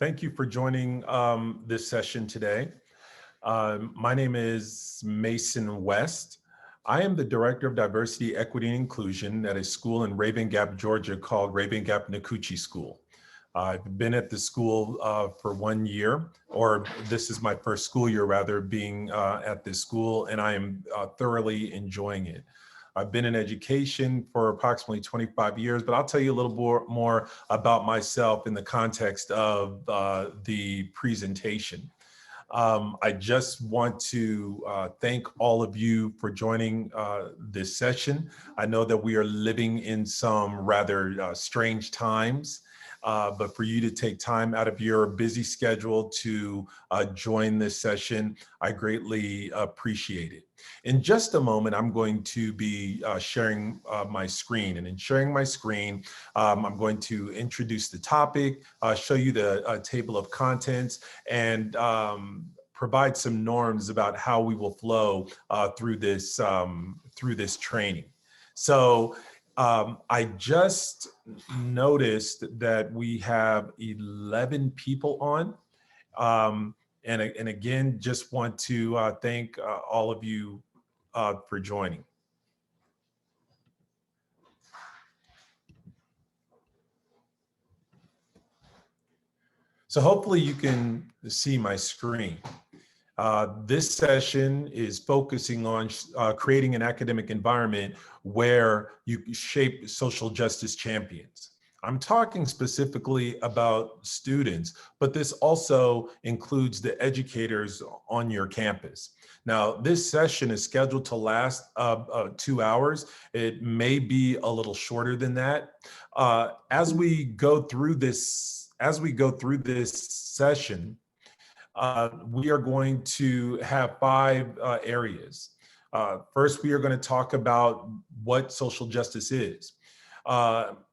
Thank you for joining this session today. My name is Mason West. I am the Director of Diversity, Equity, and Inclusion at a school in Rabun Gap, Georgia called Rabun Gap-Nacoochee School. I've been at the school for 1 year, or this is my first school year rather, being at this school, and I am thoroughly enjoying it. I've been in education for approximately 25 years, but I'll tell you a little more about myself in the context of the presentation. I just want to thank all of you for joining this session. I know that we are living in some rather strange times, but for you to take time out of your busy schedule to join this session, I greatly appreciate it. In just a moment, I'm going to be sharing my screen. And in sharing my screen, I'm going to introduce the topic, show you the table of contents, and provide some norms about how we will flow through this training. So I just noticed that we have 11 people on. And again, just want to thank all of you for joining. So hopefully you can see my screen. This session is focusing on creating an academic environment where you shape social justice champions. I'm talking specifically about students, but this also includes the educators on your campus. Now, this session is scheduled to last 2 hours. It may be a little shorter than that. As we go through this session, we are going to have 5 areas. First, we are going to talk about what social justice is.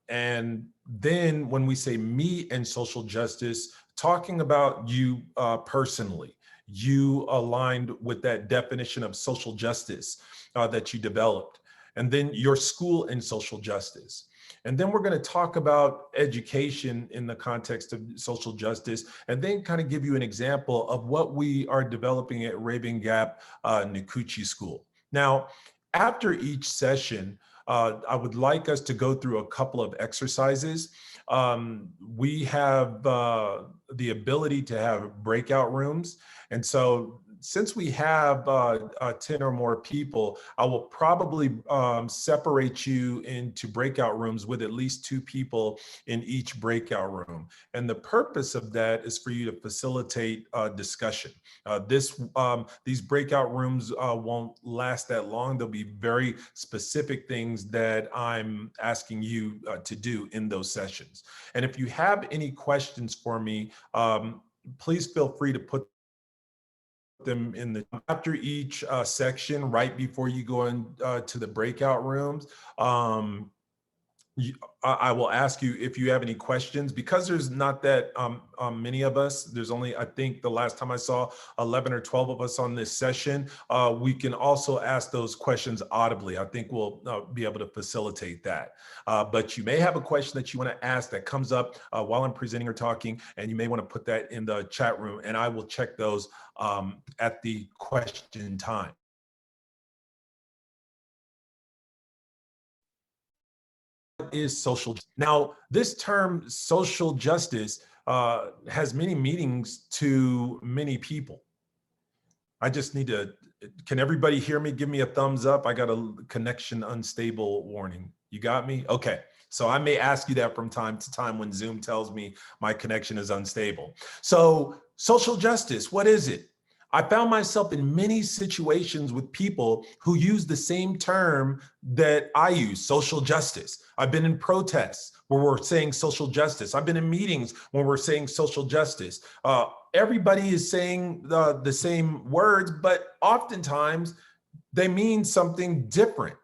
And then when we say me and social justice, talking about you personally, you aligned with that definition of social justice that you developed, and then your school and social justice. And then we're going to talk about education in the context of social justice, and then kind of give you an example of what we are developing at Rabun Gap-Nacoochee School. Now, after each session, I would like us to go through a couple of exercises. We have the ability to have breakout rooms. And so since we have 10 or more people, I will probably separate you into breakout rooms with at least 2 people in each breakout room. And the purpose of that is for you to facilitate discussion. These breakout rooms won't last that long. There'll be very specific things that I'm asking you to do in those sessions. And if you have any questions for me, please feel free to put them in the after each section, right before you go in to the breakout rooms. I will ask you if you have any questions, because there's not that many of us. There's only, I think the last time I saw 11 or 12 of us on this session. We can also ask those questions audibly. I think we'll be able to facilitate that. But you may have a question that you want to ask that comes up while I'm presenting or talking, and you may want to put that in the chat room, and I will check those at the question time. Is social justice? Now, this term social justice has many meanings to many people. I just need to, can everybody hear me? Give me a thumbs up. I got a connection unstable warning. You got me? Okay. So I may ask you that from time to time when Zoom tells me my connection is unstable. So social justice, what is it? I found myself in many situations with people who use the same term that I use, social justice. I've been in protests where we're saying social justice. I've been in meetings when we're saying social justice. Everybody is saying the same words, but oftentimes they mean something different.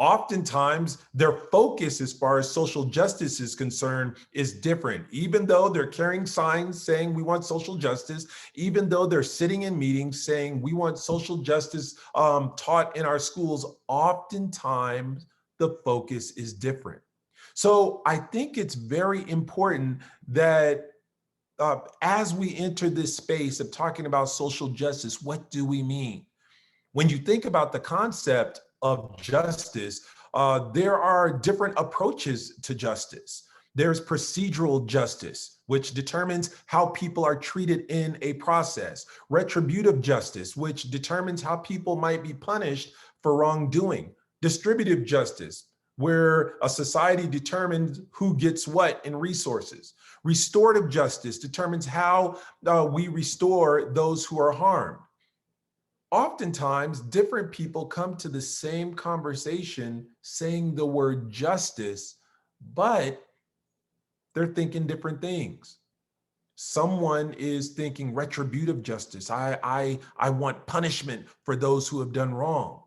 Oftentimes, their focus as far as social justice is concerned is different. Even though they're carrying signs saying we want social justice, even though they're sitting in meetings saying we want social justice taught in our schools, oftentimes the focus is different. So I think it's very important that as we enter this space of talking about social justice, what do we mean? When you think about the concept of justice, there are different approaches to justice. There's procedural justice, which determines how people are treated in a process. Retributive justice, which determines how people might be punished for wrongdoing. Distributive justice, where a society determines who gets what in resources. Restorative justice determines how we restore those who are harmed. Oftentimes, different people come to the same conversation saying the word justice, but they're thinking different things. Someone is thinking retributive justice. I want punishment for those who have done wrong.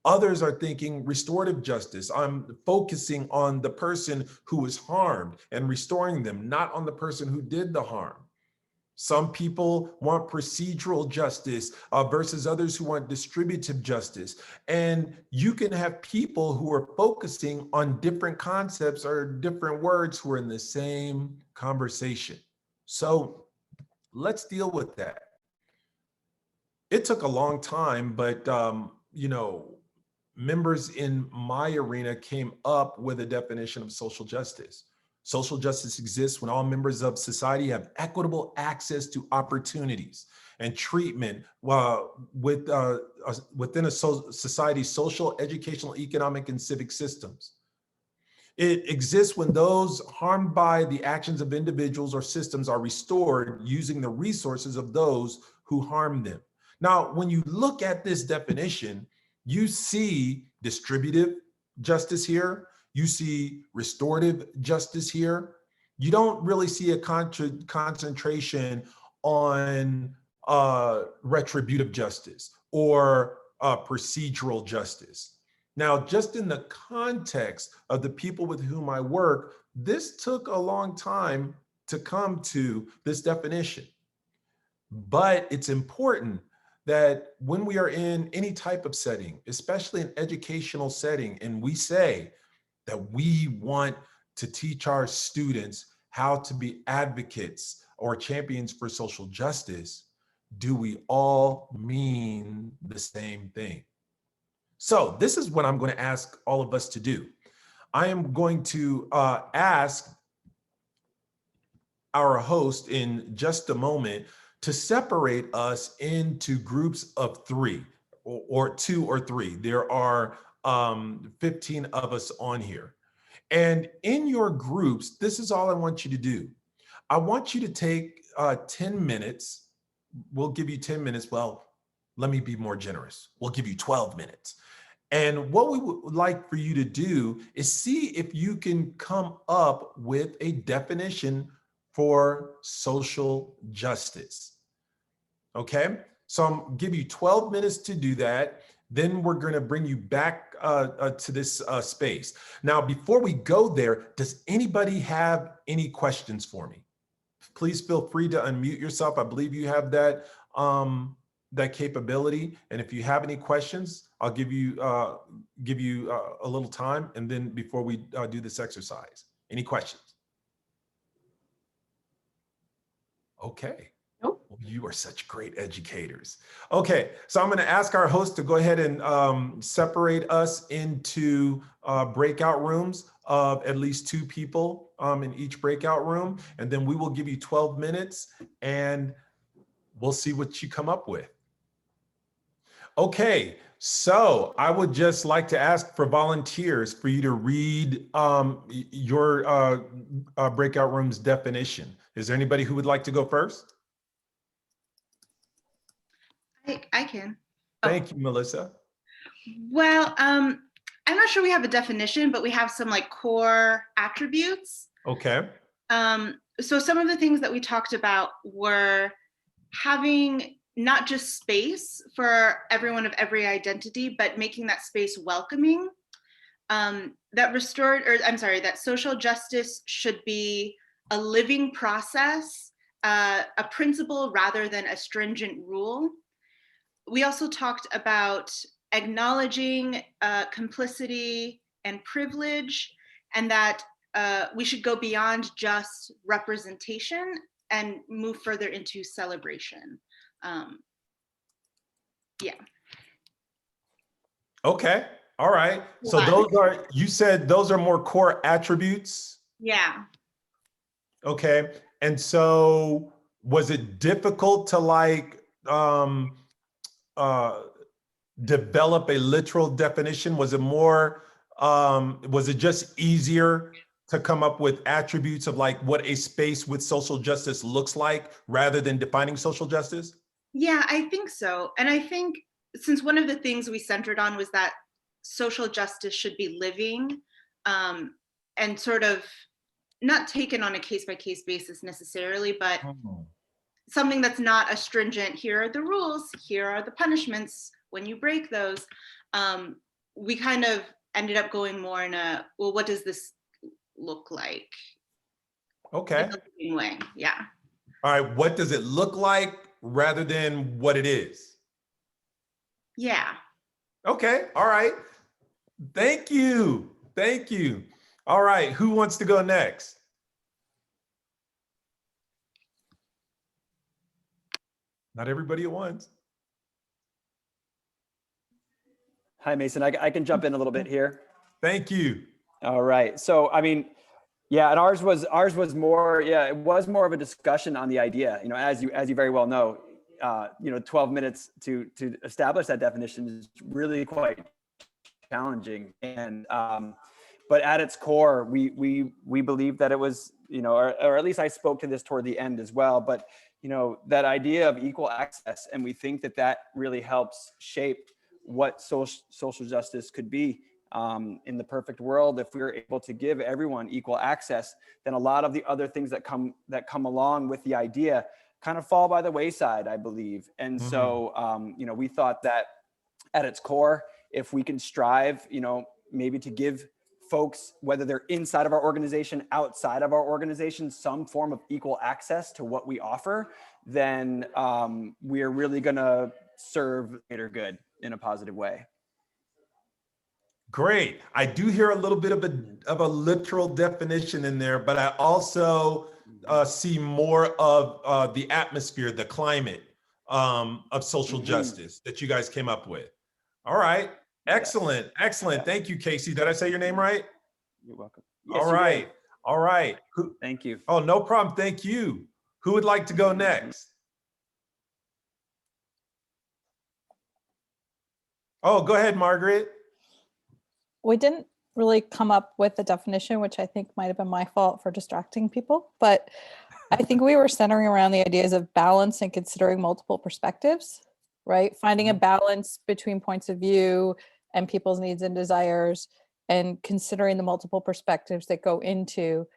Others are thinking restorative justice. I'm focusing on the person who was harmed and restoring them, not on the person who did the harm. Some people want procedural justice versus others who want distributive justice. And you can have people who are focusing on different concepts or different words who are in the same conversation. So let's deal with that. It took a long time, but members in my arena came up with a definition of social justice. Social justice exists when all members of society have equitable access to opportunities and treatment within a society's social, educational, economic, and civic systems. It exists when those harmed by the actions of individuals or systems are restored using the resources of those who harmed them. Now, when you look at this definition, you see distributive justice here. You see restorative justice here. You don't really see a concentration on retributive justice or procedural justice. Now, just in the context of the people with whom I work, this took a long time to come to this definition. But it's important that when we are in any type of setting, especially an educational setting, and we say that we want to teach our students how to be advocates or champions for social justice, do we all mean the same thing? So this is what I'm going to ask all of us to do. I am going to ask our host in just a moment to separate us into groups of three or two or three. There are 15 of us on here. And in your groups, this is all I want you to do. I want you to take 10 minutes. We'll give you 10 minutes. Well, let me be more generous. We'll give you 12 minutes. And what we would like for you to do is see if you can come up with a definition for social justice. Okay, so I'm give you 12 minutes to do that. Then we're going to bring you back to this space. Now, before we go there, does anybody have any questions for me? Please feel free to unmute yourself. I believe you have that that capability. And if you have any questions, I'll give you a little time, and then before we do this exercise. Any questions? Okay. Nope. Well, you are such great educators. Okay, so I'm going to ask our host to go ahead and separate us into breakout rooms of at least 2 people in each breakout room, and then we will give you 12 minutes and we'll see what you come up with. Okay, so I would just like to ask for volunteers for you to read your breakout room's definition. Is there anybody who would like to go first? I can. Thank you, Melissa. Well, I'm not sure we have a definition, but we have some like core attributes. Okay. So some of the things that we talked about were having not just space for everyone of every identity, but making that space welcoming. That social justice should be a living process, a principle rather than a stringent rule. We also talked about acknowledging complicity and privilege, and that we should go beyond just representation and move further into celebration. Yeah. Okay. All right. So those are, you said those are more core attributes. Yeah. Okay. And so was it difficult to like uh develop a literal definition? Was it more was it just easier to come up with attributes of like what a space with social justice looks like rather than defining social justice? Yeah, I think so. And I think since one of the things we centered on was that social justice should be living, and sort of not taken on a case by case basis necessarily, but Mhm. something that's not a stringent, here are the rules, here are the punishments when you break those. We kind of ended up going more in a, well, what does this look like in Okay. a living way? Yeah. All right. What does it look like rather than what it is? Yeah. Okay. All right. Thank you. Thank you. All right. Who wants to go next? Not everybody at once. Hi, Mason. I can jump in a little bit here. Thank you. All right. So, I mean, yeah, and ours was more, yeah, it was more of a discussion on the idea. You know, as you very well know, 12 minutes to establish that definition is really quite challenging. And but at its core, we believe that it was, or at least I spoke to this toward the end as well. But that idea of equal access, and we think that really helps shape what social justice could be. In the perfect world, if we were able to give everyone equal access, then a lot of the other things that come along with the idea kind of fall by the wayside, I believe. And so, we thought that at its core, if we can strive, maybe to give folks, whether they're inside of our organization, outside of our organization, some form of equal access to what we offer, then we're really going to serve greater good in a positive way. Great. I do hear a little bit of a literal definition in there, but I also see more of the atmosphere, the climate of social justice that you guys came up with. All right. Excellent. Yes. Excellent. Yeah. Thank you, Casey. Did I say your name right? You're welcome. Yes, All right. did. All right. Thank you. Oh, no problem. Thank you. Who would like to go next? Oh, go ahead, Margaret. We didn't really come up with a definition, which I think might have been my fault for distracting people, but I think we were centering around the ideas of balance and considering multiple perspectives, right? Finding a balance between points of view and people's needs and desires, and considering the multiple perspectives that go into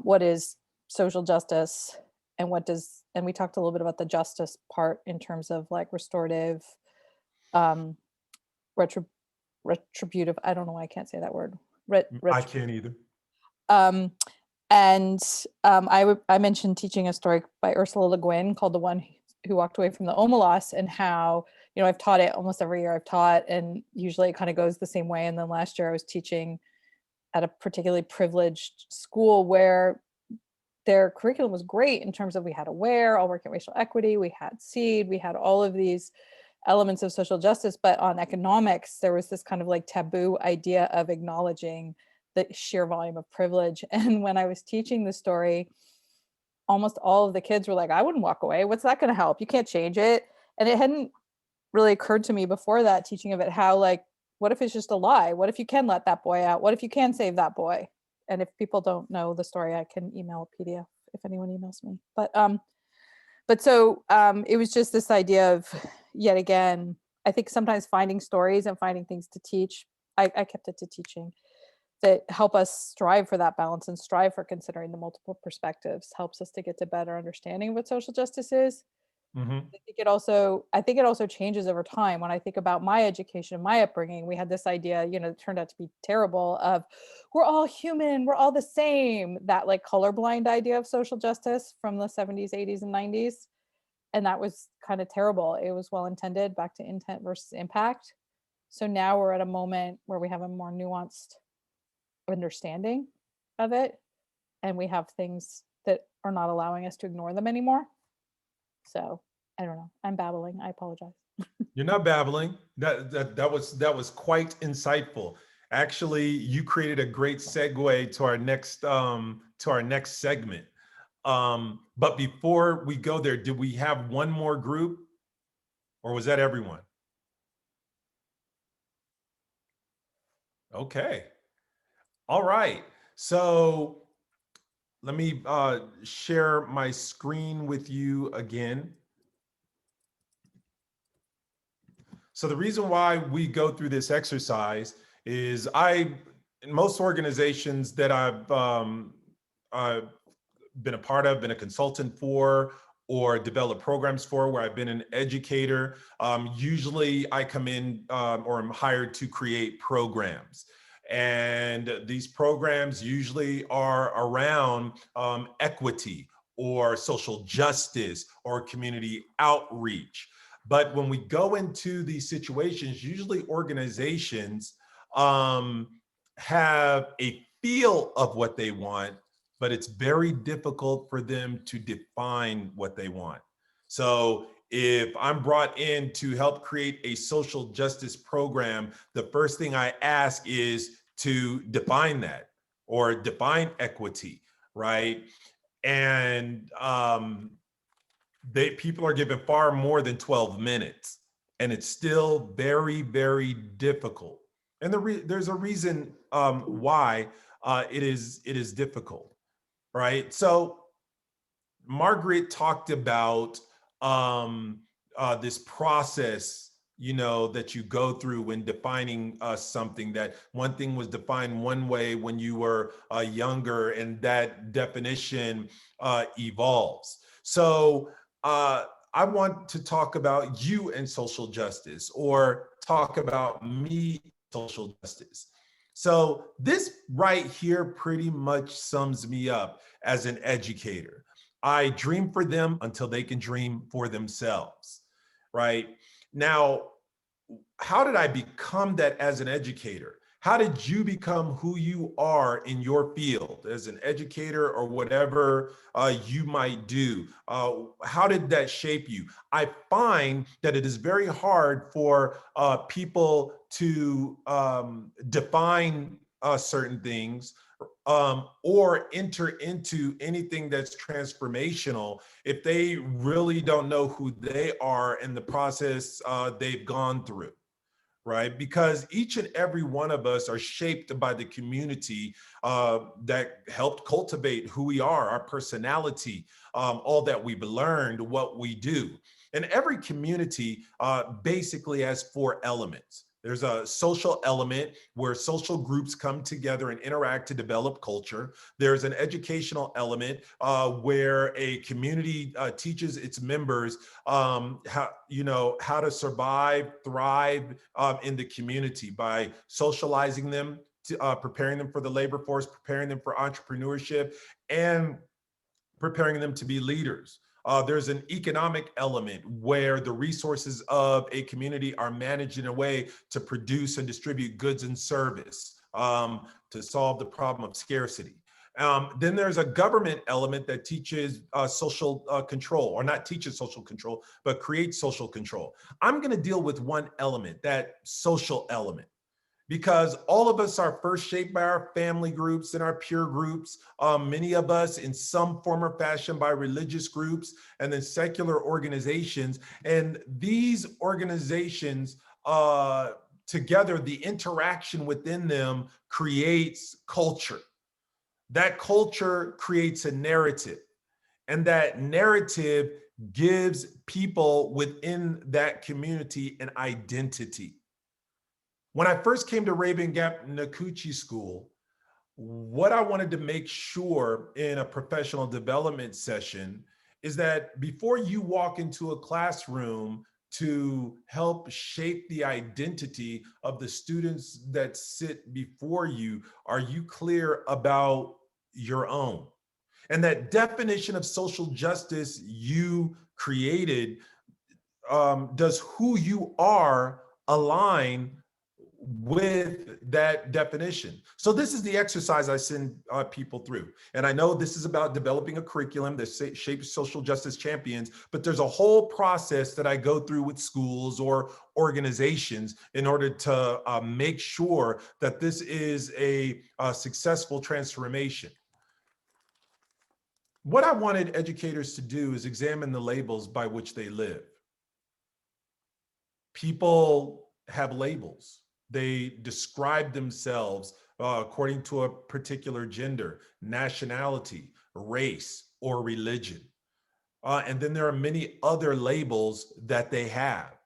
what is social justice and and we talked a little bit about the justice part in terms of like restorative, retributive, I don't know why I can't say that word. I can't either. I mentioned teaching a story by Ursula Le Guin called The One Who Walked Away from the Omelas, and how, I've taught it almost every year I've taught, and usually it kind of goes the same way. And then last year I was teaching at a particularly privileged school where their curriculum was great in terms of we had AWARE, All Working Racial Equity, we had SEED, we had all of these elements of social justice, but on economics, there was this kind of like taboo idea of acknowledging the sheer volume of privilege. And when I was teaching the story, almost all of the kids were like, I wouldn't walk away. What's that going to help? You can't change it. And it hadn't really occurred to me before that teaching of it, how like, what if it's just a lie? What if you can let that boy out? What if you can save that boy? And if people don't know the story, I can email a PDF if anyone emails me. But so it was just this idea of, yet again, I think sometimes finding stories and finding things to teach, I kept it to teaching, that help us strive for that balance and strive for considering the multiple perspectives, helps us to get to better understanding of what social justice is. Mm-hmm. I think it also changes over time. When I think about my education, my upbringing, we had this idea, that turned out to be terrible, of we're all human, we're all the same, that like colorblind idea of social justice from the 70s, 80s, and 90s. And that was kind of terrible. It was well intended, back to intent versus impact. So now we're at a moment where we have a more nuanced understanding of it, and we have things that are not allowing us to ignore them anymore. So I don't know. I'm babbling. I apologize. You're not babbling. That was quite insightful. Actually, you created a great segue to our next segment. But before we go there, did we have one more group, or was that everyone? Okay. All right. So let me share my screen with you again. So the reason why we go through this exercise is in most organizations that I've been a part of, been a consultant for, or developed programs for, where I've been an educator, usually I come in or am hired to create programs. And these programs usually are around equity or social justice or community outreach. But when we go into these situations, usually organizations have a feel of what they want, but it's very difficult for them to define what they want. So if I'm brought in to help create a social justice program, the first thing I ask is to define that or define equity, right? And people are given far more than 12 minutes, and it's still very, very difficult. And there's a reason why it is difficult, right? So Margaret talked about this process, that you go through when defining something. That one thing was defined one way when you were younger, and that definition evolves. So I want to talk about you and social justice, or talk about me, social justice. So this right here pretty much sums me up as an educator. I dream for them until they can dream for themselves, right? Now, how did I become that as an educator? How did you become who you are in your field as an educator, or whatever you might do? How did that shape you? I find that it is very hard for people to define certain things or enter into anything that's transformational if they really don't know who they are in the process they've gone through. Right? Because each and every one of us are shaped by the community that helped cultivate who we are, our personality, all that we've learned, what we do. And every community basically has 4 elements. There's a social element where social groups come together and interact to develop culture. There's an educational element where a community teaches its members how to survive, thrive in the community by socializing them, preparing them for the labor force, preparing them for entrepreneurship, and preparing them to be leaders. There's an economic element where the resources of a community are managed in a way to produce and distribute goods and service to solve the problem of scarcity. Then there's a government element that teaches social control, or not teaches social control, but creates social control. I'm going to deal with one element, that social element, because all of us are first shaped by our family groups and our peer groups, many of us in some form or fashion by religious groups, and then secular organizations. And these organizations together, the interaction within them creates culture. That culture creates a narrative, and that narrative gives people within that community an identity. When I first came to Rabun Gap-Nacoochee School, what I wanted to make sure in a professional development session is that before you walk into a classroom to help shape the identity of the students that sit before you, are you clear about your own? And that definition of social justice you created, does who you are align with that definition. So this is the exercise I send people through. And I know this is about developing a curriculum that shapes social justice champions, but there's a whole process that I go through with schools or organizations in order to make sure that this is a successful transformation. What I wanted educators to do is examine the labels by which they live. People have labels. They describe themselves according to a particular gender, nationality, race, or religion. And then there are many other labels that they have.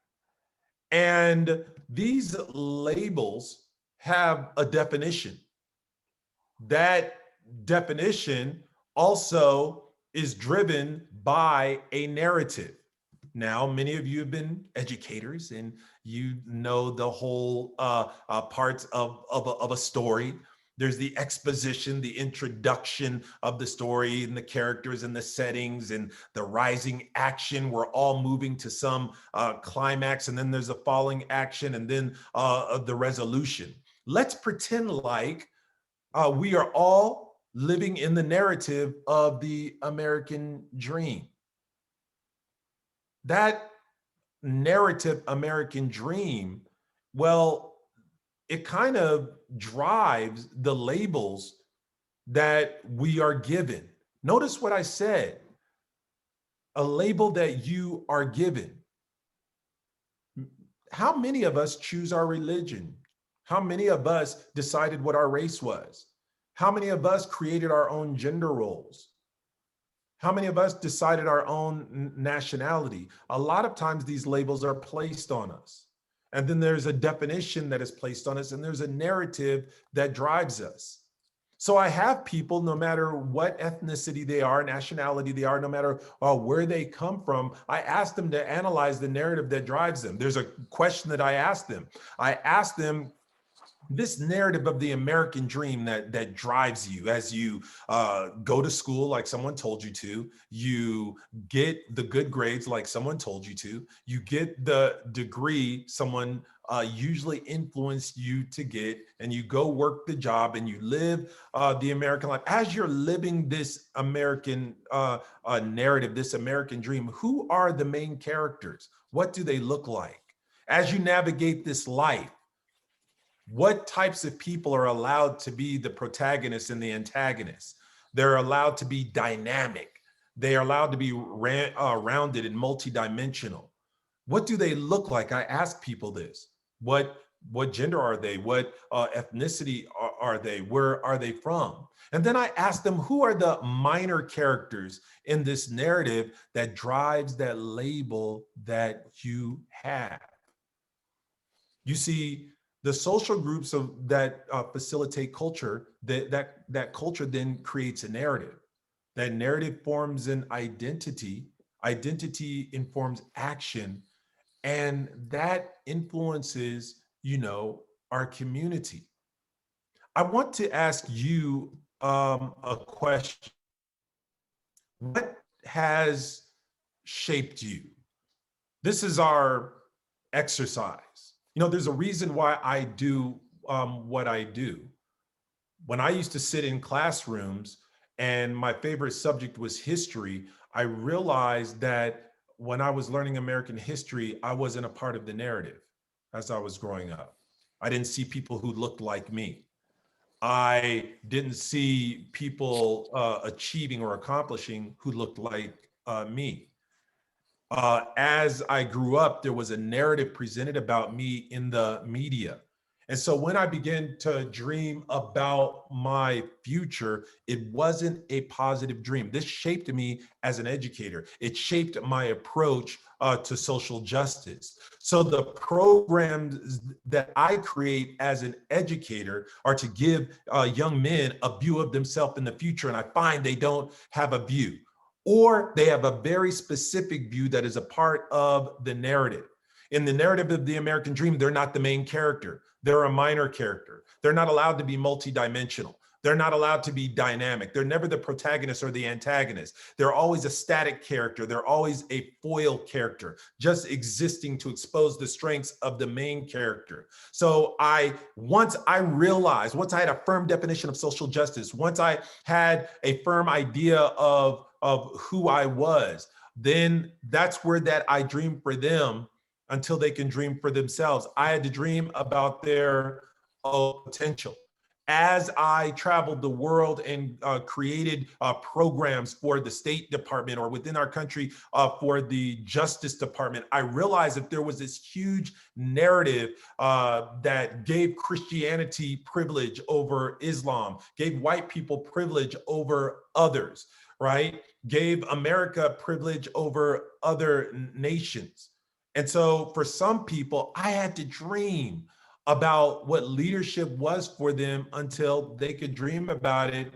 And these labels have a definition. That definition also is driven by a narrative. Now, many of you have been educators and you know the whole parts of a story. There's the exposition, the introduction of the story and the characters and the settings and the rising action. We're all moving to some climax, and then there's a falling action, and then the resolution. Let's pretend like we are all living in the narrative of the American dream. That narrative American dream, well, it kind of drives the labels that we are given. Notice what I said, a label that you are given. How many of us choose our religion? How many of us decided what our race was? How many of us created our own gender roles? How many of us decided our own nationality? A lot of times these labels are placed on us. And then there's a definition that is placed on us, and there's a narrative that drives us. So I have people, no matter what ethnicity they are, nationality they are, no matter where they come from, I ask them to analyze the narrative that drives them. There's a question that I ask them. I ask them, this narrative of the American dream that drives you as you go to school like someone told you to, you get the good grades like someone told you to, you get the degree someone usually influenced you to get, and you go work the job and you live the American life. As you're living this American narrative, this American dream, who are the main characters? What do they look like? As you navigate this life, what types of people are allowed to be the protagonists and the antagonists? They're allowed to be dynamic. They are allowed to be rounded and multidimensional. What do they look like? I ask people this. What gender are they? What ethnicity are they? Where are they from? And then I ask them, who are the minor characters in this narrative that drives that label that you have? You see, the social groups that facilitate culture, that culture then creates a narrative. That narrative forms an identity. Identity informs action, and that influences, our community. I want to ask you a question. What has shaped you? This is our exercise. There's a reason why I do what I do. When I used to sit in classrooms and my favorite subject was history, I realized that when I was learning American history, I wasn't a part of the narrative as I was growing up. I didn't see people who looked like me. I didn't see people achieving or accomplishing who looked like me. As I grew up, there was a narrative presented about me in the media. And so when I began to dream about my future, it wasn't a positive dream. This shaped me as an educator. It shaped my approach to social justice. So the programs that I create as an educator are to give young men a view of themselves in the future. And I find they don't have a view, or they have a very specific view that is a part of the narrative. In the narrative of the American dream, they're not the main character. They're a minor character. They're not allowed to be multidimensional. They're not allowed to be dynamic. They're never the protagonist or the antagonist. They're always a static character. They're always a foil character, just existing to expose the strengths of the main character. So once I had a firm definition of social justice, once I had a firm idea of who I was, then that's where that I dream for them until they can dream for themselves. I had to dream about their potential. As I traveled the world and created programs for the State Department or within our country for the Justice Department, I realized that there was this huge narrative that gave Christianity privilege over Islam, gave white people privilege over others, right? Gave America privilege over other nations. And so for some people, I had to dream about what leadership was for them until they could dream about it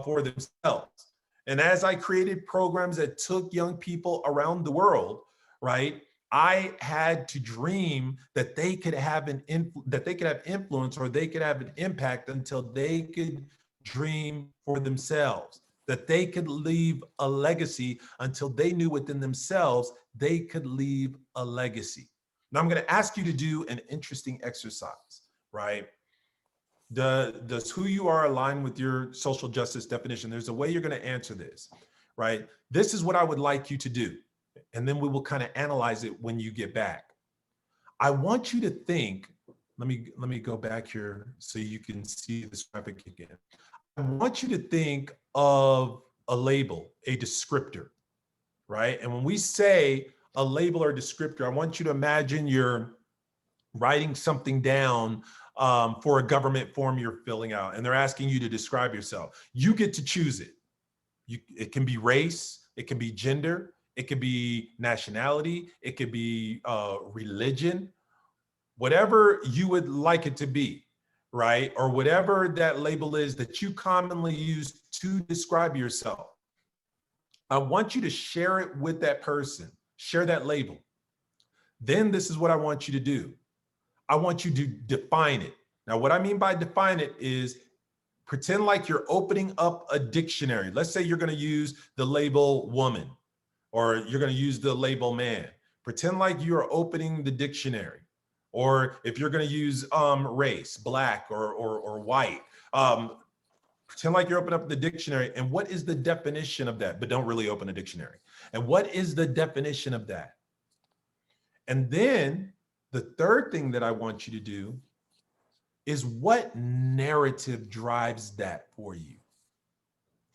for themselves. And as I created programs that took young people around the world, right, I had to dream that they could have influence, or they could have an impact until they could dream for themselves, that they could leave a legacy until they knew within themselves they could leave a legacy. Now I'm going to ask you to do an interesting exercise, right? Does who you are align with your social justice definition? There's a way you're going to answer this, right? This is what I would like you to do. And then we will kind of analyze it when you get back. I want you to think, let me go back here so you can see this graphic again. I want you to think of a label, a descriptor, right? And when we say a label or descriptor, I want you to imagine you're writing something down for a government form you're filling out, and they're asking you to describe yourself. You get to choose it. It can be race, it can be gender, it could be nationality, it could be religion, whatever you would like it to be, right? Or whatever that label is that you commonly use to describe yourself. I want you to share it with that person. Share that label. Then this is what I want you to do. I want you to define it. Now, what I mean by define it is pretend like you're opening up a dictionary. Let's say you're going to use the label woman, or you're going to use the label man. Pretend like you're opening the dictionary. Or if you're going to use race, black or white, pretend like you're opening up the dictionary. And what is the definition of that? But don't really open a dictionary. And what is the definition of that? And then the third thing that I want you to do is, what narrative drives that for you?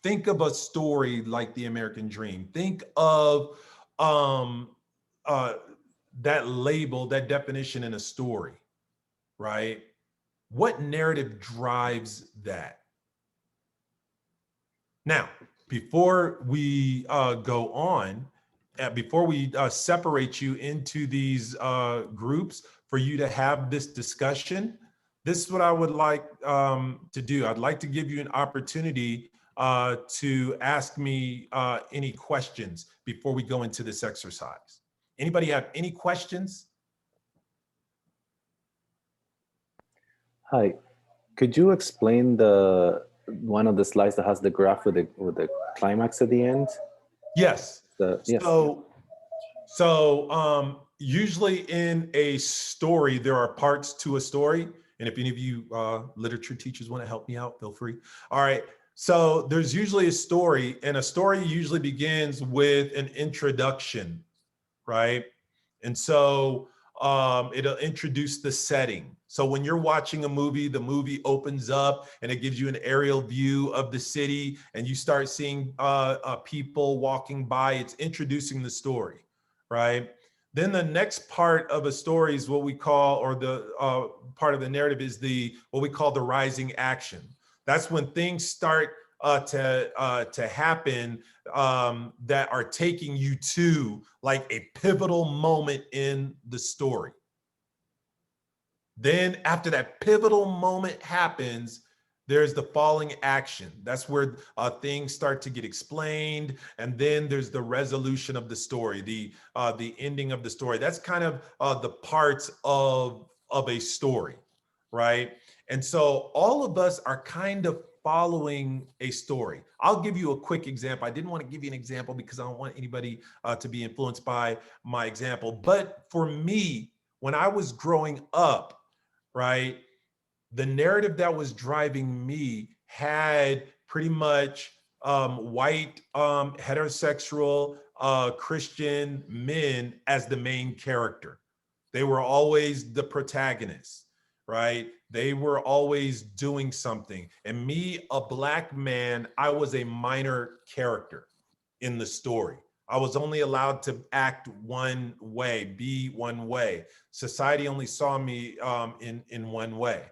Think of a story like the American Dream. Think of that label, that definition in a story, right? What narrative drives that? Now, before we go on, before we separate you into these groups for you to have this discussion, this is what I would like to do. I'd like to give you an opportunity to ask me any questions before we go into this exercise. Anybody have any questions? Hi, could you explain one of the slides that has the graph with the climax at the end? Yes. Yes. So usually in a story, there are parts to a story. And if any of you literature teachers want to help me out, feel free. All right. So there's usually a story, and a story usually begins with an introduction, right? And so it'll introduce the setting. So when you're watching a movie, the movie opens up and it gives you an aerial view of the city, and you start seeing people walking by. It's introducing the story, right? Then the next part of a story is what we call, or the part of the narrative is what we call the rising action. That's when things start to happen that are taking you to like a pivotal moment in the story. Then after that pivotal moment happens, there's the falling action. That's where things start to get explained. And then there's the resolution of the story, the ending of the story. That's kind of the parts of a story, right? And so all of us are kind of following a story. I'll give you a quick example. I didn't want to give you an example because I don't want anybody to be influenced by my example. But for me, when I was growing up, right, the narrative that was driving me had pretty much white, heterosexual, Christian men as the main character. They were always the protagonists, right? They were always doing something. And me, a Black man, I was a minor character in the story. I was only allowed to act one way, be one way. Society only saw me in one way.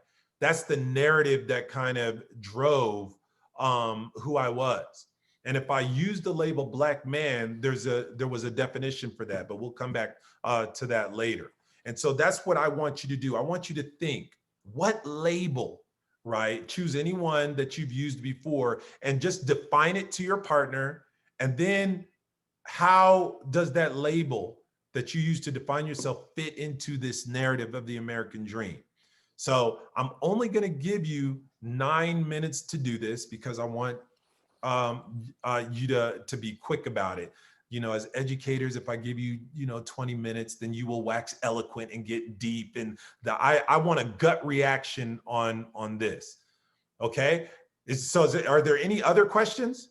That's the narrative that kind of drove who I was. And if I use the label Black man, there was a definition for that, but we'll come back to that later. And so that's what I want you to do. I want you to think, what label, right? Choose any one that you've used before and just define it to your partner. And then how does that label that you use to define yourself fit into this narrative of the American dream? So I'm only going to give you 9 minutes to do this because I want you to be quick about it. You know, as educators, if I give you, 20 minutes, then you will wax eloquent and get deep. And I want a gut reaction on this. Okay. Are there any other questions?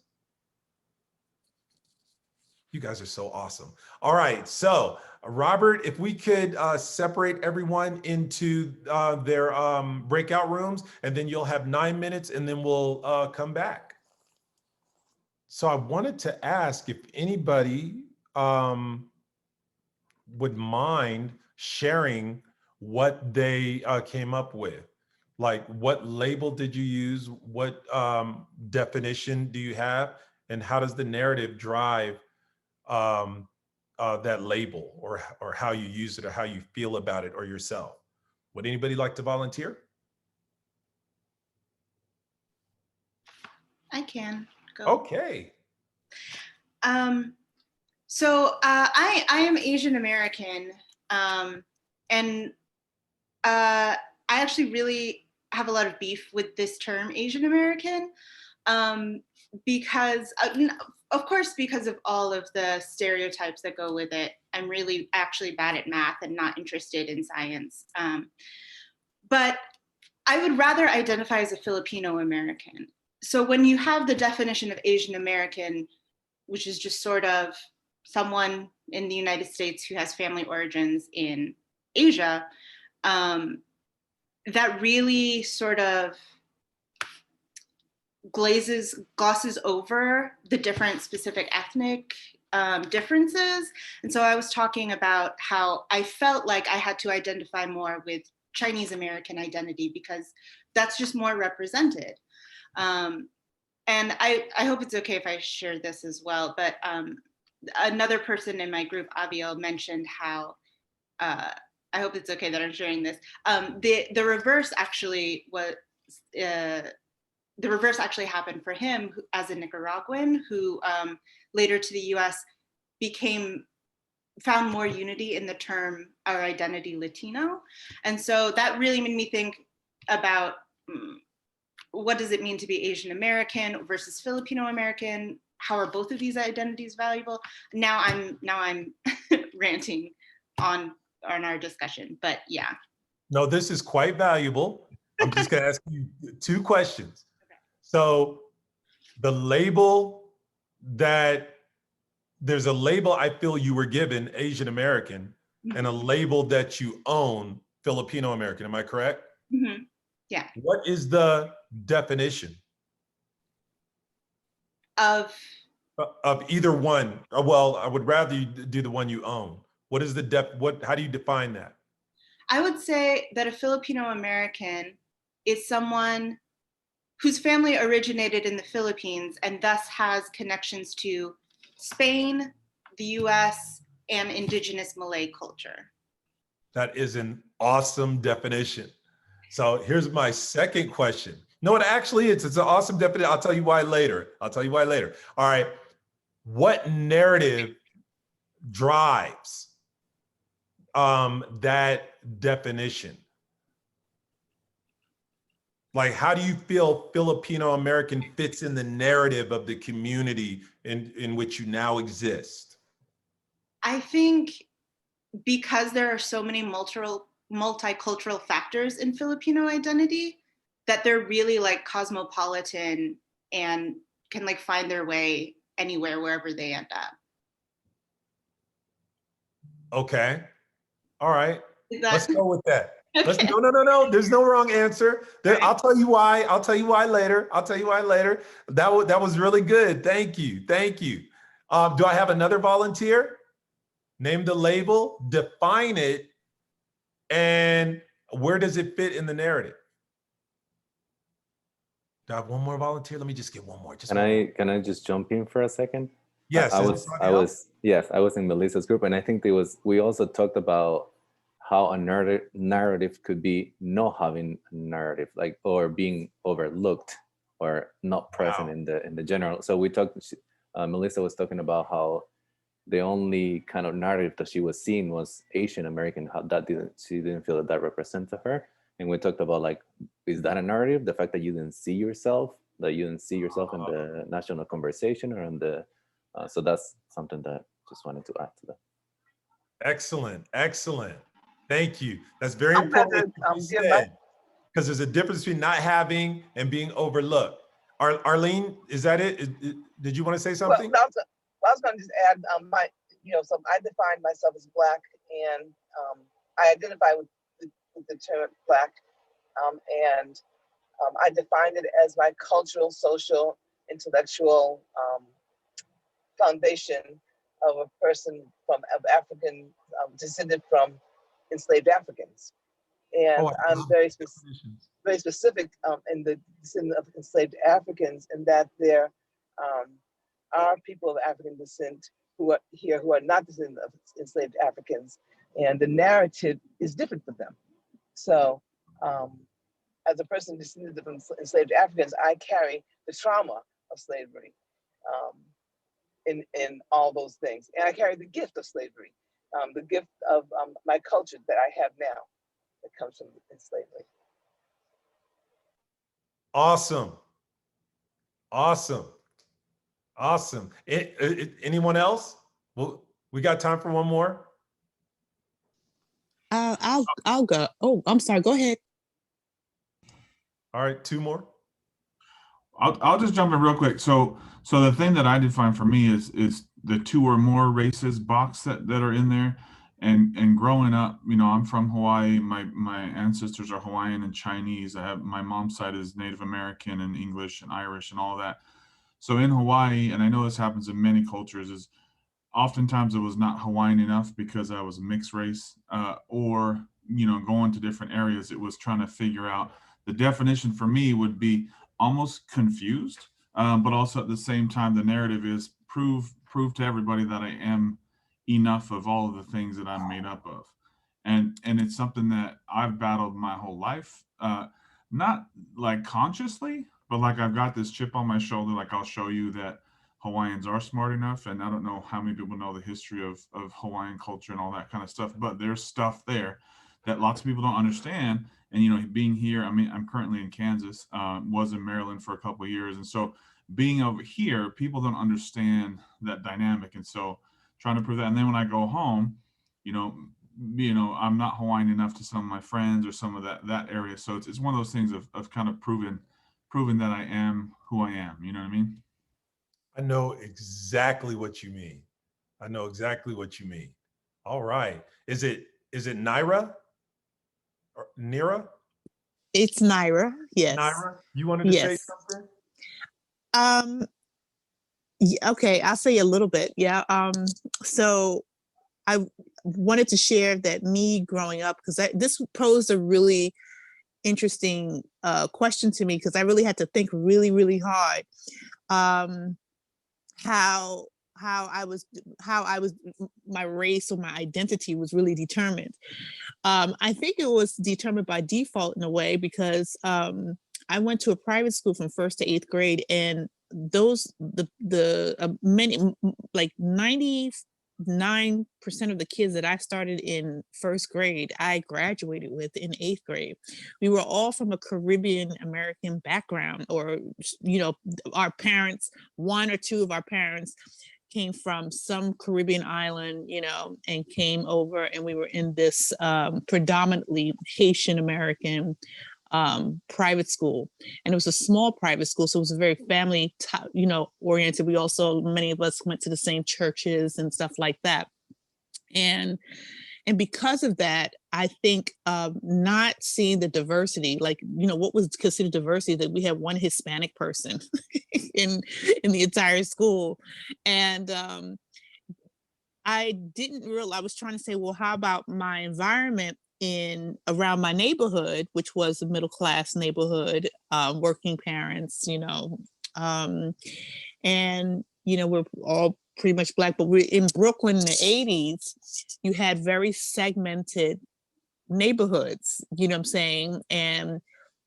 You guys are so awesome. All right. So Robert, if we could separate everyone into their breakout rooms, and then you'll have 9 minutes and then we'll come back. So I wanted to ask if anybody would mind sharing what they came up with. Like, what label did you use? What definition do you have? And how does the narrative drive that label, or how you use it, or how you feel about it, or yourself? Would anybody like to volunteer? I can go. Okay. So I am Asian American, and I actually really have a lot of beef with this term Asian American, because of course, because of all of the stereotypes that go with it. I'm really actually bad at math and not interested in science. But I would rather identify as a Filipino American. So when you have the definition of Asian American, which is just sort of someone in the United States who has family origins in Asia, that really sort of glosses over the different specific ethnic differences. And so I was talking about how I felt like I had to identify more with Chinese American identity because that's just more represented. And I hope it's okay if I share this as well, but another person in my group, Abiel, mentioned how, I hope it's okay that I'm sharing this. The reverse actually was, the reverse actually happened for him as a Nicaraguan who later to the US found more unity in the term our identity Latino. And so that really made me think about what does it mean to be Asian American versus Filipino American? How are both of these identities valuable? Now I'm ranting on our discussion, but yeah. No, this is quite valuable. I'm just going to ask you 2 questions. Okay. So the label there's a label I feel you were given, Asian American, mm-hmm. and a label that you own, Filipino American. Am I correct? Mm-hmm. Yeah. What is the definition of either one? Well, I would rather you do the one you own. What is how do you define that? I would say that a Filipino American is someone whose family originated in the Philippines and thus has connections to Spain, the US, and indigenous Malay culture. That is an awesome definition. So here's my second question. No, it actually it's an awesome definition. I'll tell you why later. All right. What narrative drives that definition? Like, how do you feel Filipino American fits in the narrative of the community in which you now exist? I think because there are so many multicultural factors in Filipino identity, that they're really like cosmopolitan and can like find their way anywhere, wherever they end up. Okay. All right. Let's That, go with that. okay. No. There's no wrong answer. Right. I'll tell you why. I'll tell you why later. That was really good. Thank you. Do I have another volunteer? Name the label, define it, and where does it fit in the narrative? Do I have one more volunteer? Let me just get one more. Can I just jump in for a second? Yes. I was in Melissa's group, and I think we also talked about how a narrative could be not having a narrative, like, or being overlooked or not present in the general. So we talked. Melissa was talking about how the only kind of narrative that she was seeing was Asian American. How she didn't feel that represented her. And we talked about, like, is that a narrative? The fact that you didn't see yourself in the national conversation or in the. So that's something that just wanted to add to that. Excellent. Thank you. That's very important because there's a difference between not having and being overlooked. Arlene, is that it? Did you want to say something? Well, I was going to just add, so I define myself as Black, and I identify with the term Black, and I defined it as my cultural, social, intellectual foundation of a person of African descended from enslaved Africans, and I'm very specific in the descendant of enslaved Africans, in that there are people of African descent who are here who are not descendants of enslaved Africans, and the narrative is different for them. So, as a person descended from enslaved Africans, I carry the trauma of slavery in all those things, and I carry the gift of slavery, the gift of my culture that I have now that comes from slavery. Awesome. Anyone else? Well, we got time for one more. I'll go. Oh, I'm sorry. Go ahead. All right, two more. I'll just jump in real quick. So the thing that I define for me is the two or more races box that are in there. And growing up, I'm from Hawaii. My ancestors are Hawaiian and Chinese. I have my mom's side is Native American and English and Irish and all that. So in Hawaii, and I know this happens in many cultures, is oftentimes it was not Hawaiian enough because I was mixed race, or going to different areas. It was trying to figure out the definition. For me would be almost confused, but also at the same time the narrative is prove to everybody that I am enough of all of the things that I'm made up of, and it's something that I've battled my whole life, not like consciously, but like I've got this chip on my shoulder. Like, I'll show you that Hawaiians are smart enough, and I don't know how many people know the history of Hawaiian culture and all that kind of stuff, but there's stuff there that lots of people don't understand. And being here, I'm currently in Kansas, was in Maryland for a couple of years, and so being over here, people don't understand that dynamic, and so trying to prove that. And then when I go home, I'm not Hawaiian enough to some of my friends or some of that area. So it's one of those things of kind of proving that I am who I am. You know what I mean? I know exactly what you mean. All right. Is it Naira or Nira? It's Naira. Yes. Naira, you wanted to say something? Okay, I'll say a little bit. Yeah. So I wanted to share that me growing up, because this posed a really interesting question to me, because I really had to think really, really hard how I was my race or my identity was really determined. I think it was determined by default in a way, because I went to a private school from 1st to 8th grade, and many, like 90 9% of the kids that I started in first grade, I graduated with in 8th grade. We were all from a Caribbean American background, or, you know, our parents, one or two of our parents came from some Caribbean island, you know, and came over, and we were in this predominantly Haitian American private school, and it was a small private school, so it was a very family, you know, oriented. We also, many of us went to the same churches and stuff like that, and because of that, I think not seeing the diversity, like, you know, what was considered diversity, that we had one Hispanic person in the entire school, and I didn't realize, I was trying to say, well, how about my environment around my neighborhood, which was a middle class neighborhood, working parents, you know, and, you know, we're all pretty much Black, but we're in Brooklyn in the 80s, you had very segmented neighborhoods, you know what I'm saying? And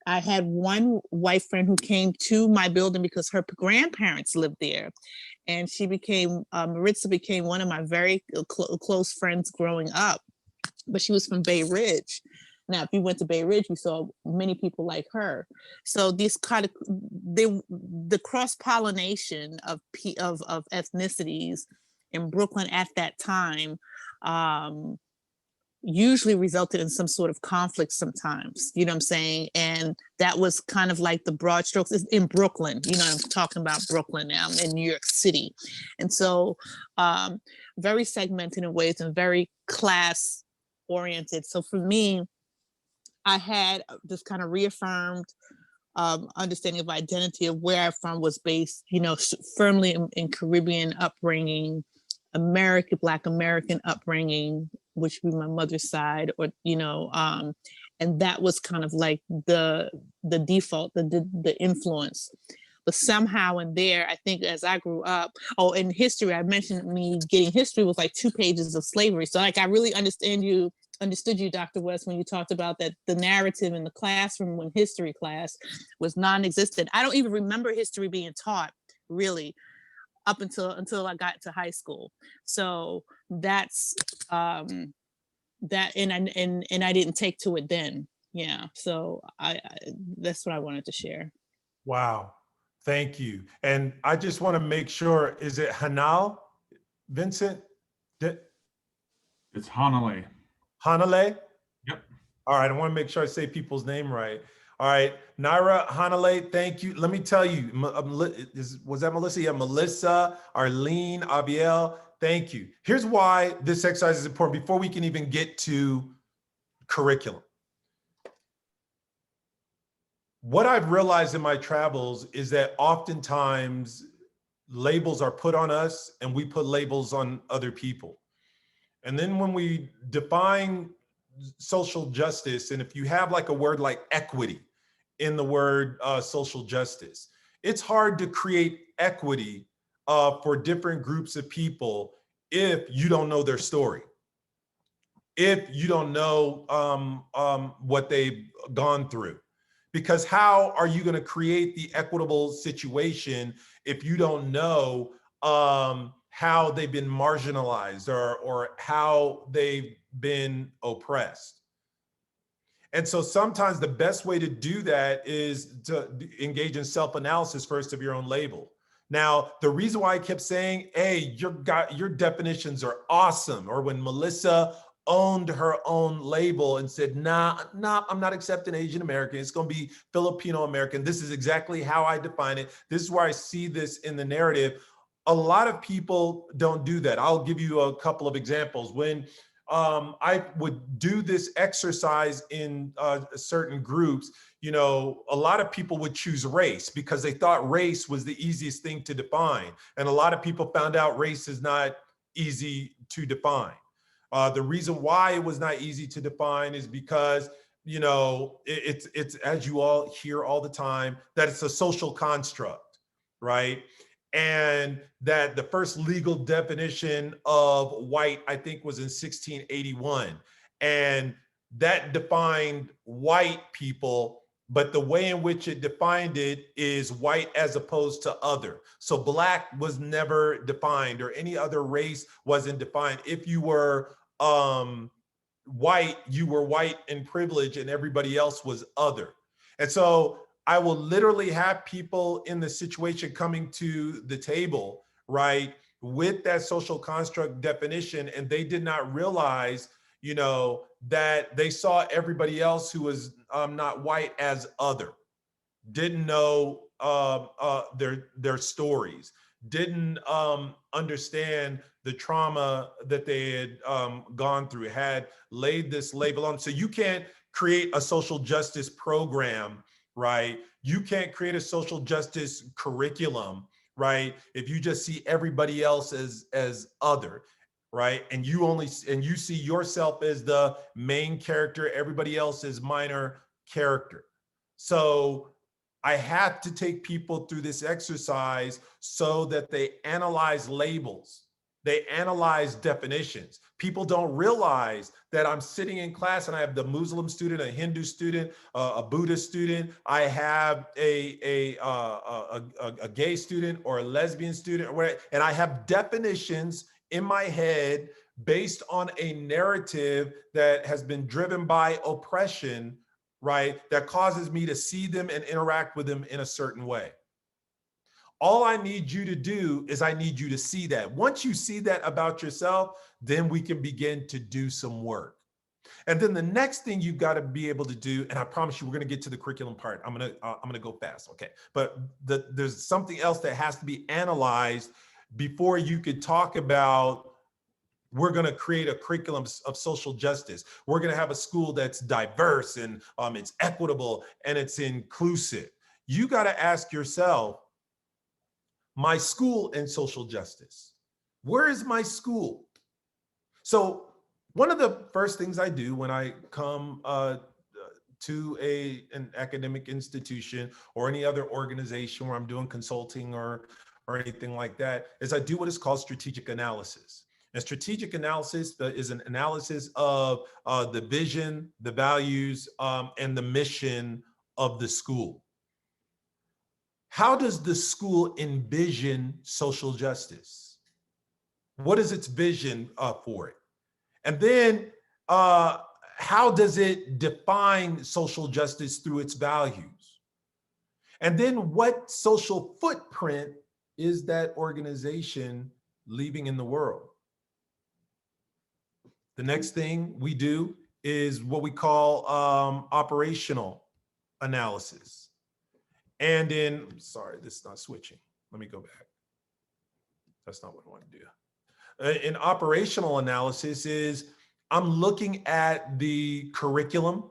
I had one white friend who came to my building because her grandparents lived there. And she became, Maritza became one of my very close friends growing up, but she was from Bay Ridge. Now, if you went to Bay Ridge, we saw many people like her. So these kind of, the cross-pollination of ethnicities in Brooklyn at that time usually resulted in some sort of conflict sometimes, you know what I'm saying? And that was kind of like the broad strokes in Brooklyn, you know, I'm talking about Brooklyn now, in New York City. And so very segmented in ways and very class oriented. So for me, I had this kind of reaffirmed understanding of identity of where I'm from was based, you know, firmly in Caribbean upbringing, Black American upbringing, which would be my mother's side, or, you know, and that was kind of like the default, the influence. But somehow in there, I think as I grew up, in history, I mentioned me getting history was like 2 pages of slavery. So like, I really understood you, Dr. West, when you talked about that the narrative in the classroom when history class was non-existent. I don't even remember history being taught really up until I got to high school. So that's that, and I didn't take to it then. Yeah. So I that's what I wanted to share. Wow. Thank you. And I just want to make sure, is it Hanal, Vincent? It's Hanalei. Hanalei? Yep. All right, I want to make sure I say people's name right. All right, Naira, Hanalei, thank you. Let me tell you, was that Melissa? Yeah, Melissa, Arlene, Abiel, thank you. Here's why this exercise is important before we can even get to curriculum. What I've realized in my travels is that oftentimes labels are put on us and we put labels on other people. And then when we define social justice, and if you have like a word like equity in the word social justice, it's hard to create equity for different groups of people if you don't know their story, if you don't know what they've gone through. Because how are you going to create the equitable situation if you don't know how they've been marginalized or how they've been oppressed? And so sometimes the best way to do that is to engage in self-analysis first of your own label. Now, the reason why I kept saying, hey, your definitions are awesome, or when Melissa owned her own label and said, nah, I'm not accepting Asian American, it's gonna be Filipino American. This is exactly how I define it. This is where I see this in the narrative. A lot of people don't do that. I'll give you a couple of examples. When I would do this exercise in certain groups, you know, a lot of people would choose race because they thought race was the easiest thing to define. And a lot of people found out race is not easy to define. The reason why it was not easy to define is because, you know, it's as you all hear all the time, that it's a social construct, right? And that the first legal definition of white, I think, was in 1681. And that defined white people but the way in which it defined it is white as opposed to other. So black was never defined, or any other race wasn't defined. If you were white, you were white in privilege, and everybody else was other. And so I will literally have people in the situation coming to the table, right, with that social construct definition, and they did not realize, you know, that they saw everybody else who was not white as other, didn't know their stories, didn't understand the trauma that they had gone through, had laid this label on. So you can't create a social justice program, right? You can't create a social justice curriculum, right, if you just see everybody else as other, right? And you see yourself as the main character, everybody else is minor character. So I have to take people through this exercise so that they analyze labels, they analyze definitions. People don't realize that I'm sitting in class and I have the Muslim student, a Hindu student, a Buddhist student. I have a gay student or a lesbian student, or whatever, and I have definitions in my head based on a narrative that has been driven by oppression, right? That causes me to see them and interact with them in a certain way. All I need you to do is I need you to see that. Once you see that about yourself, then we can begin to do some work. And then the next thing you've got to be able to do, and I promise you, we're going to get to the curriculum part. I'm gonna go fast, okay? But there's something else that has to be analyzed before you could talk about, we're going to create a curriculum of social justice. We're going to have a school that's diverse and it's equitable and it's inclusive. You got to ask yourself, my school and social justice, where is my school? So one of the first things I do when I come to an academic institution or any other organization where I'm doing consulting or anything like that is I do what is called strategic analysis. And strategic analysis is an analysis of the vision, the values, and the mission of the school. How does the school envision social justice? What is its vision for it? And then how does it define social justice through its values? And then what social footprint is that organization leaving in the world? The next thing we do is what we call operational analysis. And sorry, this is not switching. Let me go back. That's not what I want to do. In operational analysis is I'm looking at the curriculum,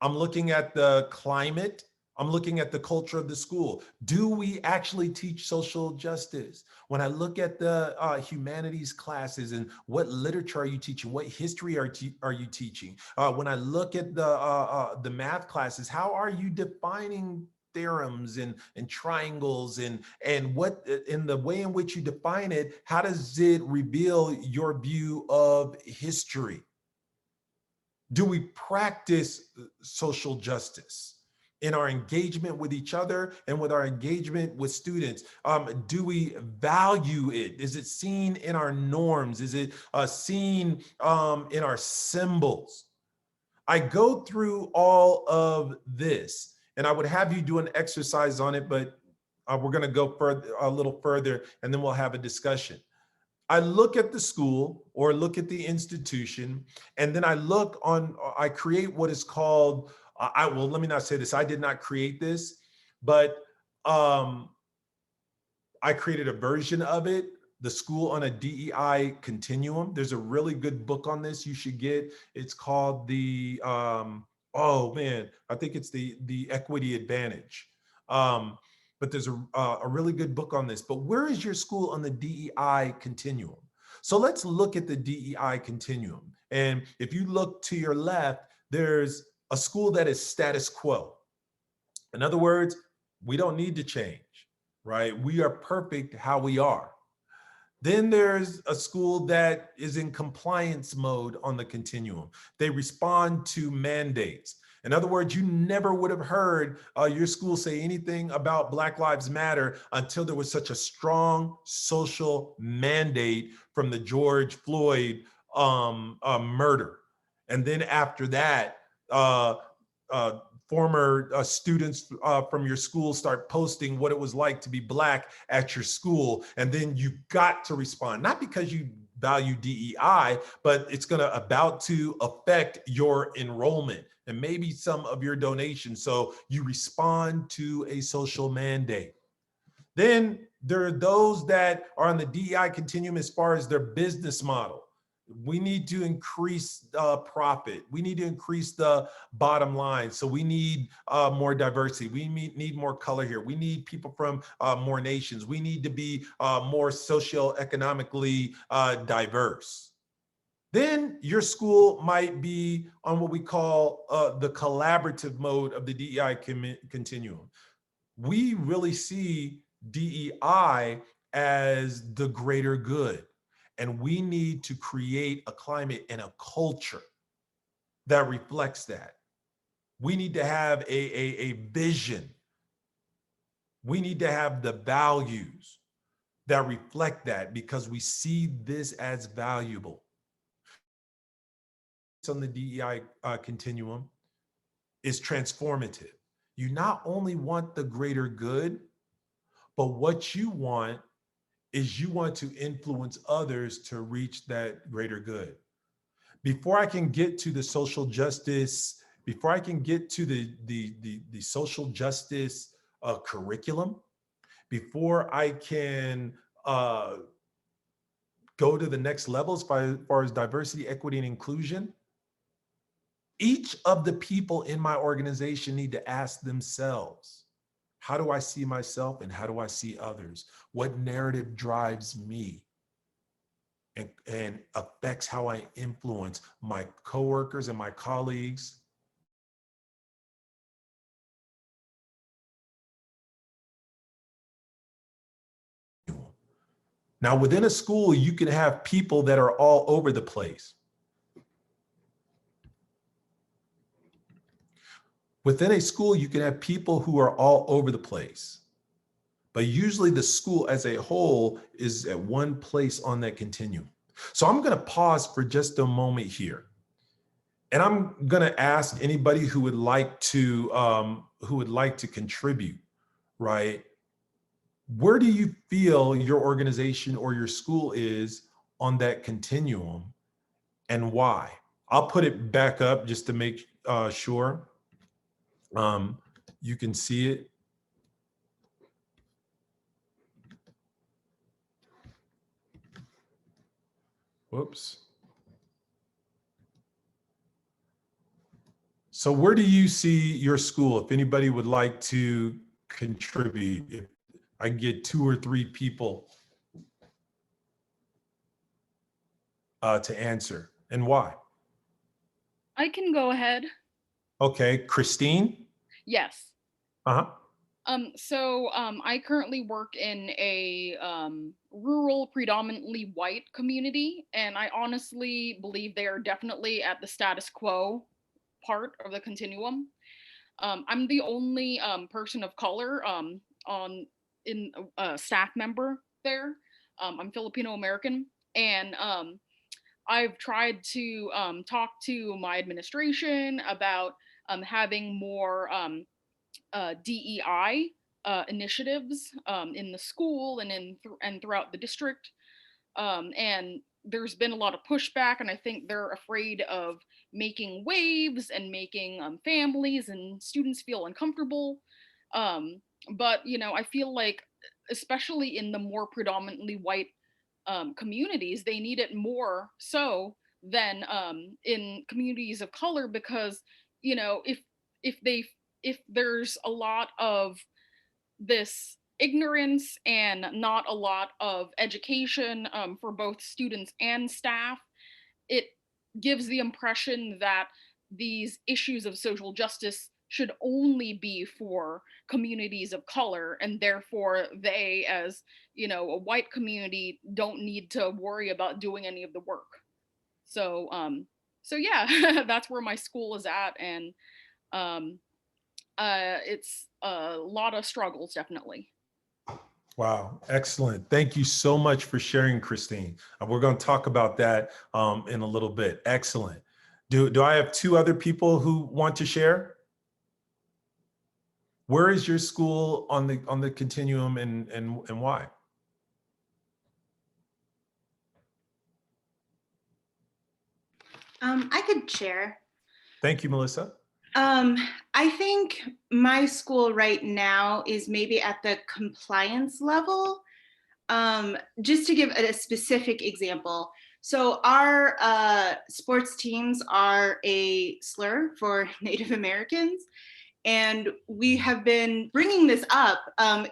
I'm looking at the climate, I'm looking at the culture of the school. Do we actually teach social justice? When I look at the humanities classes and what literature are you teaching? What history are you teaching? When I look at the math classes, how are you defining theorems and triangles and what in the way in which you define it, how does it reveal your view of history? Do we practice social justice in our engagement with each other and with our engagement with students? Do we value it? Is it seen in our norms? Is it seen in our symbols? I go through all of this, and I would have you do an exercise on it, but we're going to go a little further, and then we'll have a discussion. I look at the school or look at the institution, and then I create what is called, well, let me not say this, I did not create this, but I created a version of it, the School on a DEI Continuum. There's a really good book on this you should get. It's called the, oh man, I think it's the Equity Advantage. But there's a really good book on this. But where is your school on the DEI continuum? So let's look at the DEI continuum. And if you look to your left, there's a school that is status quo. In other words, we don't need to change, right? We are perfect how we are. Then there's a school that is in compliance mode on the continuum. They respond to mandates. In other words, you never would have heard your school say anything about Black Lives Matter until there was such a strong social mandate from the George Floyd murder. And then after that, former students from your school start posting what it was like to be Black at your school. And then you got to respond, not because you value DEI, but it's about to affect your enrollment and maybe some of your donations. So you respond to a social mandate. Then there are those that are on the DEI continuum as far as their business model. We need to increase profit. We need to increase the bottom line. So we need more diversity. We need more color here. We need people from more nations. We need to be more socioeconomically diverse. Then your school might be on what we call the collaborative mode of the DEI continuum. We really see DEI as the greater good. And we need to create a climate and a culture that reflects that. We need to have a vision. We need to have the values that reflect that because we see this as valuable. On the DEI continuum is transformative. You not only want the greater good, but what you want is you want to influence others to reach that greater good. Before I can get to the social justice, before I can get to the social justice curriculum, before I can go to the next level as far as diversity, equity, and inclusion, each of the people in my organization need to ask themselves, how do I see myself and how do I see others? What narrative drives me and affects how I influence my coworkers and my colleagues? Now, within a school, you can have people that are all over the place. Within a school, you can have people who are all over the place, but usually the school as a whole is at one place on that continuum. So I'm going to pause for just a moment here, and I'm going to ask anybody who would like to contribute, right? Where do you feel your organization or your school is on that continuum, and why? I'll put it back up just to make sure. You can see it. Whoops. So where do you see your school? If anybody would like to contribute, if I get 2 or 3 people to answer, and why? I can go ahead. Okay, Christine? Yes. Uh-huh. I currently work in a rural, predominantly white community, and I honestly believe they are definitely at the status quo part of the continuum. I'm the only person of color in a staff member there. I'm Filipino American, and I've tried to talk to my administration about having more DEI initiatives in the school and throughout the district. And there's been a lot of pushback, and I think they're afraid of making waves and making families and students feel uncomfortable. But I feel like, especially in the more predominantly white communities, they need it more so than in communities of color, because if there's a lot of this ignorance and not a lot of education for both students and staff, it gives the impression that these issues of social justice should only be for communities of color, and therefore they, as a white community, don't need to worry about doing any of the work. So so yeah, that's where my school is at, and it's a lot of struggles, definitely. Wow, excellent. Thank you so much for sharing, Christine. We're going to talk about that in a little bit. Excellent. Do I have two other people who want to share? Where is your school on the continuum, and why? I could share. Thank you, Melissa. I think my school right now is maybe at the compliance level. Just to give a specific example, so our sports teams are a slur for Native Americans, and we have been bringing this up.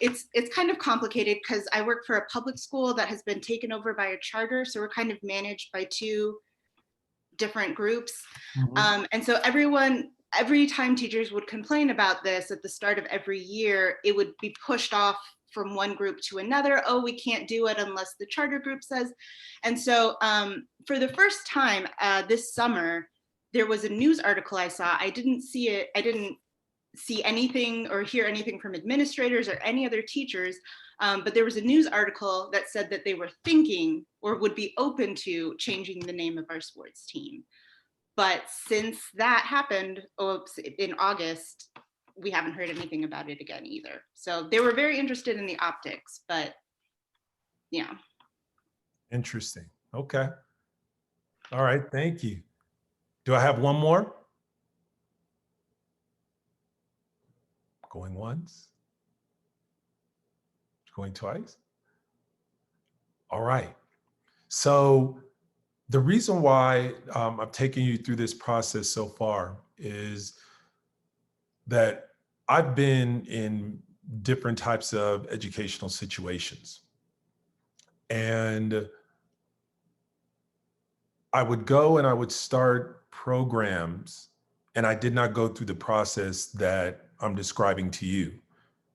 It's kind of complicated because I work for a public school that has been taken over by a charter, so we're kind of managed by two different groups. And so every time teachers would complain about this at the start of every year, it would be pushed off from one group to another. Oh, we can't do it unless the charter group says. And so for the first time this summer, there was a news article I saw. I didn't see it. I didn't see anything or hear anything from administrators or any other teachers. But there was a news article that said that they were thinking or would be open to changing the name of our sports team. But since that happened in August, we haven't heard anything about it again either. So they were very interested in the optics, but yeah. Interesting. Okay. All right. Thank you. Do I have one more? Going once? Going twice? All right. So the reason why I'm taking you through this process so far is that I've been in different types of educational situations. And I would go and I would start programs, and I did not go through the process that I'm describing to you.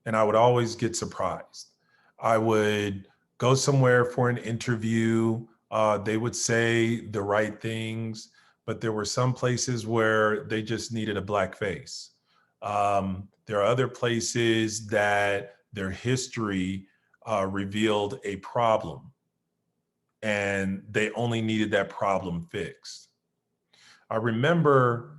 And I would always get surprised. I would go somewhere for an interview. They would say the right things, but there were some places where they just needed a black face. There are other places that their history revealed a problem, and they only needed that problem fixed. I remember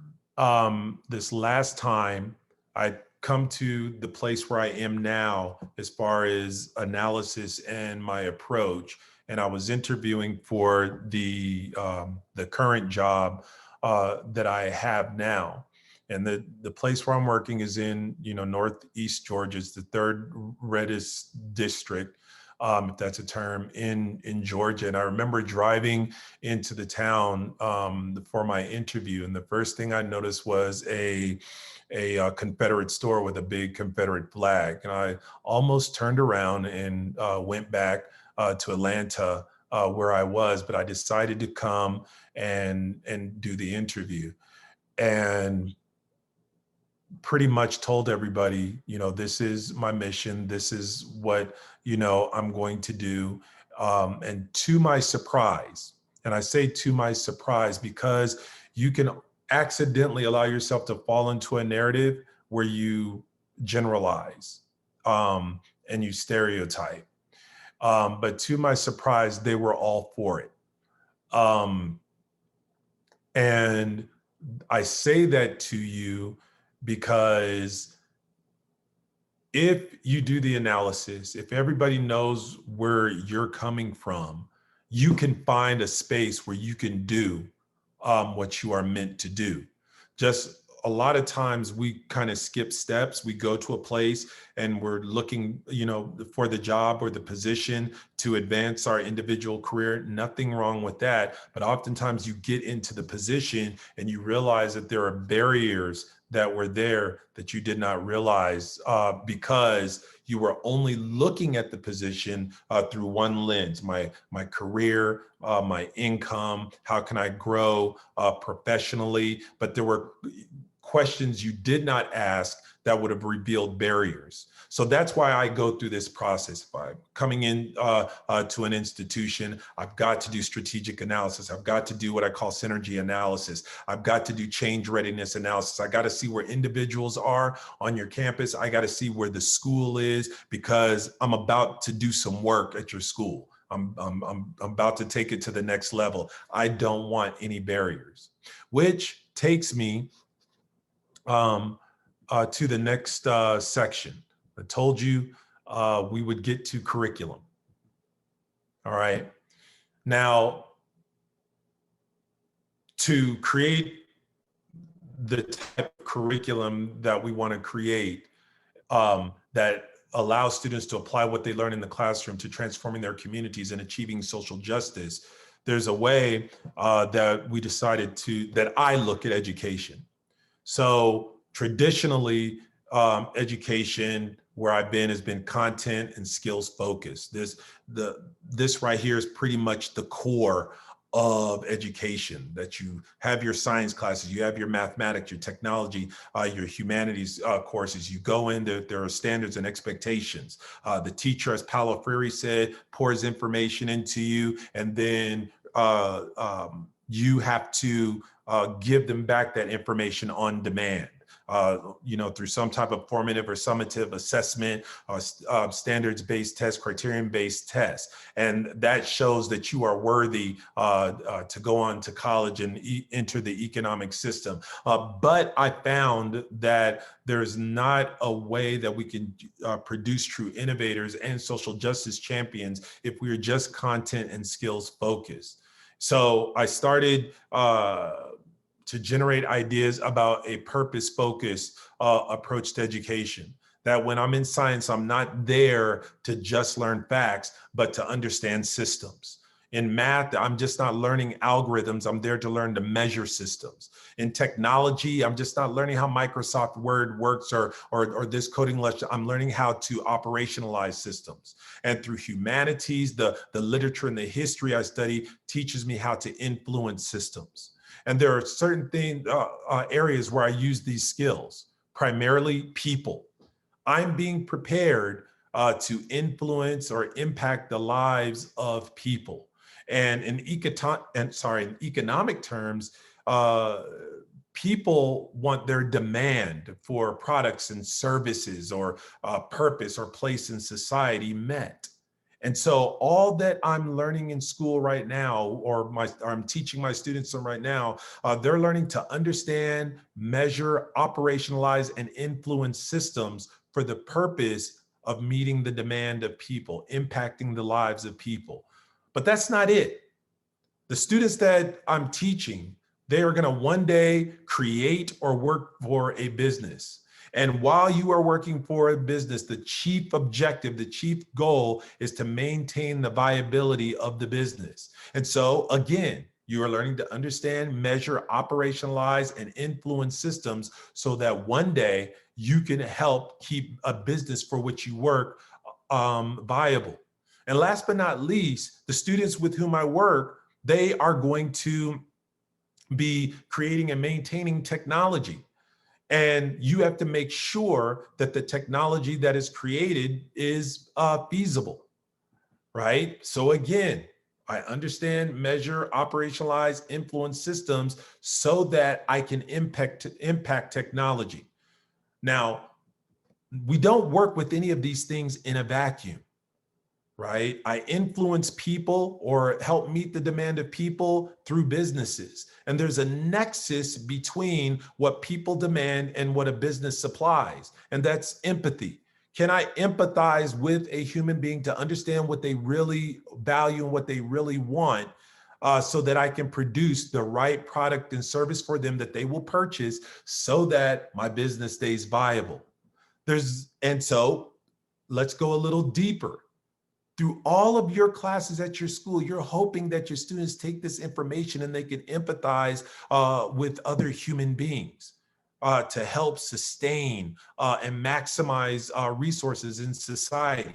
this last time I come to the place where I am now as far as analysis and my approach, and I was interviewing for the current job that I have now. And the place where I'm working is in Northeast Georgia. It's the third reddest district, if that's a term, in Georgia. And I remember driving into the town for my interview, and the first thing I noticed was a Confederate store with a big Confederate flag. And I almost turned around and went back to Atlanta where I was, but I decided to come and do the interview. And pretty much told everybody, this is my mission. This is what, I'm going to do. And to my surprise, and I say to my surprise because you can accidentally allow yourself to fall into a narrative where you generalize and you stereotype. But to my surprise, they were all for it. And I say that to you because if you do the analysis, if everybody knows where you're coming from, you can find a space where you can do what you are meant to do. Just a lot of times we kind of skip steps. We go to a place and we're looking, for the job or the position to advance our individual career. Nothing wrong with that. But oftentimes you get into the position and you realize that there are barriers that were there that you did not realize because you were only looking at the position through one lens, my career, my income, how can I grow professionally? But there were questions you did not ask that would have revealed barriers. So that's why I go through this process. By coming in to an institution, I've got to do strategic analysis. I've got to do what I call synergy analysis. I've got to do change readiness analysis. I got to see where individuals are on your campus. I got to see where the school is, because I'm about to do some work at your school. I'm about to take it to the next level. I don't want any barriers, which takes me to the next section. I told you we would get to curriculum. All right. Now, to create the type of curriculum that we want to create that allows students to apply what they learn in the classroom to transforming their communities and achieving social justice, there's a way that we decided to, that I look at education. So traditionally, education where I've been has been content and skills focused. This right here is pretty much the core of education, that you have your science classes, you have your mathematics, your technology, your humanities courses. You go in, there are standards and expectations. The teacher, as Paulo Freire said, pours information into you, and then you have to give them back that information on demand. Through some type of formative or summative assessment, standards-based test, criterion-based test. And that shows that you are worthy to go on to college and enter the economic system. But I found that there's not a way that we can produce true innovators and social justice champions if we are just content and skills focused. So I started to generate ideas about a purpose-focused approach to education. That when I'm in science, I'm not there to just learn facts, but to understand systems. In math, I'm just not learning algorithms, I'm there to learn to measure systems. In technology, I'm just not learning how Microsoft Word works or this coding lecture, I'm learning how to operationalize systems. And through humanities, the literature and the history I study teaches me how to influence systems. And there are certain areas where I use these skills, primarily people. I'm being prepared to influence or impact the lives of people. And in economic terms, people want their demand for products and services or purpose or place in society met. And so all that I'm learning in school right now, or I'm teaching my students right now, they're learning to understand, measure, operationalize, and influence systems for the purpose of meeting the demand of people, impacting the lives of people. But that's not it. The students that I'm teaching, they are going to one day create or work for a business. And while you are working for a business, the chief objective, the chief goal is to maintain the viability of the business. And so again, you are learning to understand, measure, operationalize, and influence systems so that one day you can help keep a business for which you work viable. And last but not least, the students with whom I work, they are going to be creating and maintaining technology. And you have to make sure that the technology that is created is feasible, right? So again, I understand, measure, operationalize, influence systems so that I can impact technology. Now, we don't work with any of these things in a vacuum, right? I influence people or help meet the demand of people through businesses. And there's a nexus between what people demand and what a business supplies, and that's empathy. Can I empathize with a human being to understand what they really value and what they really want so that I can produce the right product and service for them that they will purchase so that my business stays viable? And so let's go a little deeper. Through all of your classes at your school, you're hoping that your students take this information and they can empathize with other human beings to help sustain and maximize resources in society.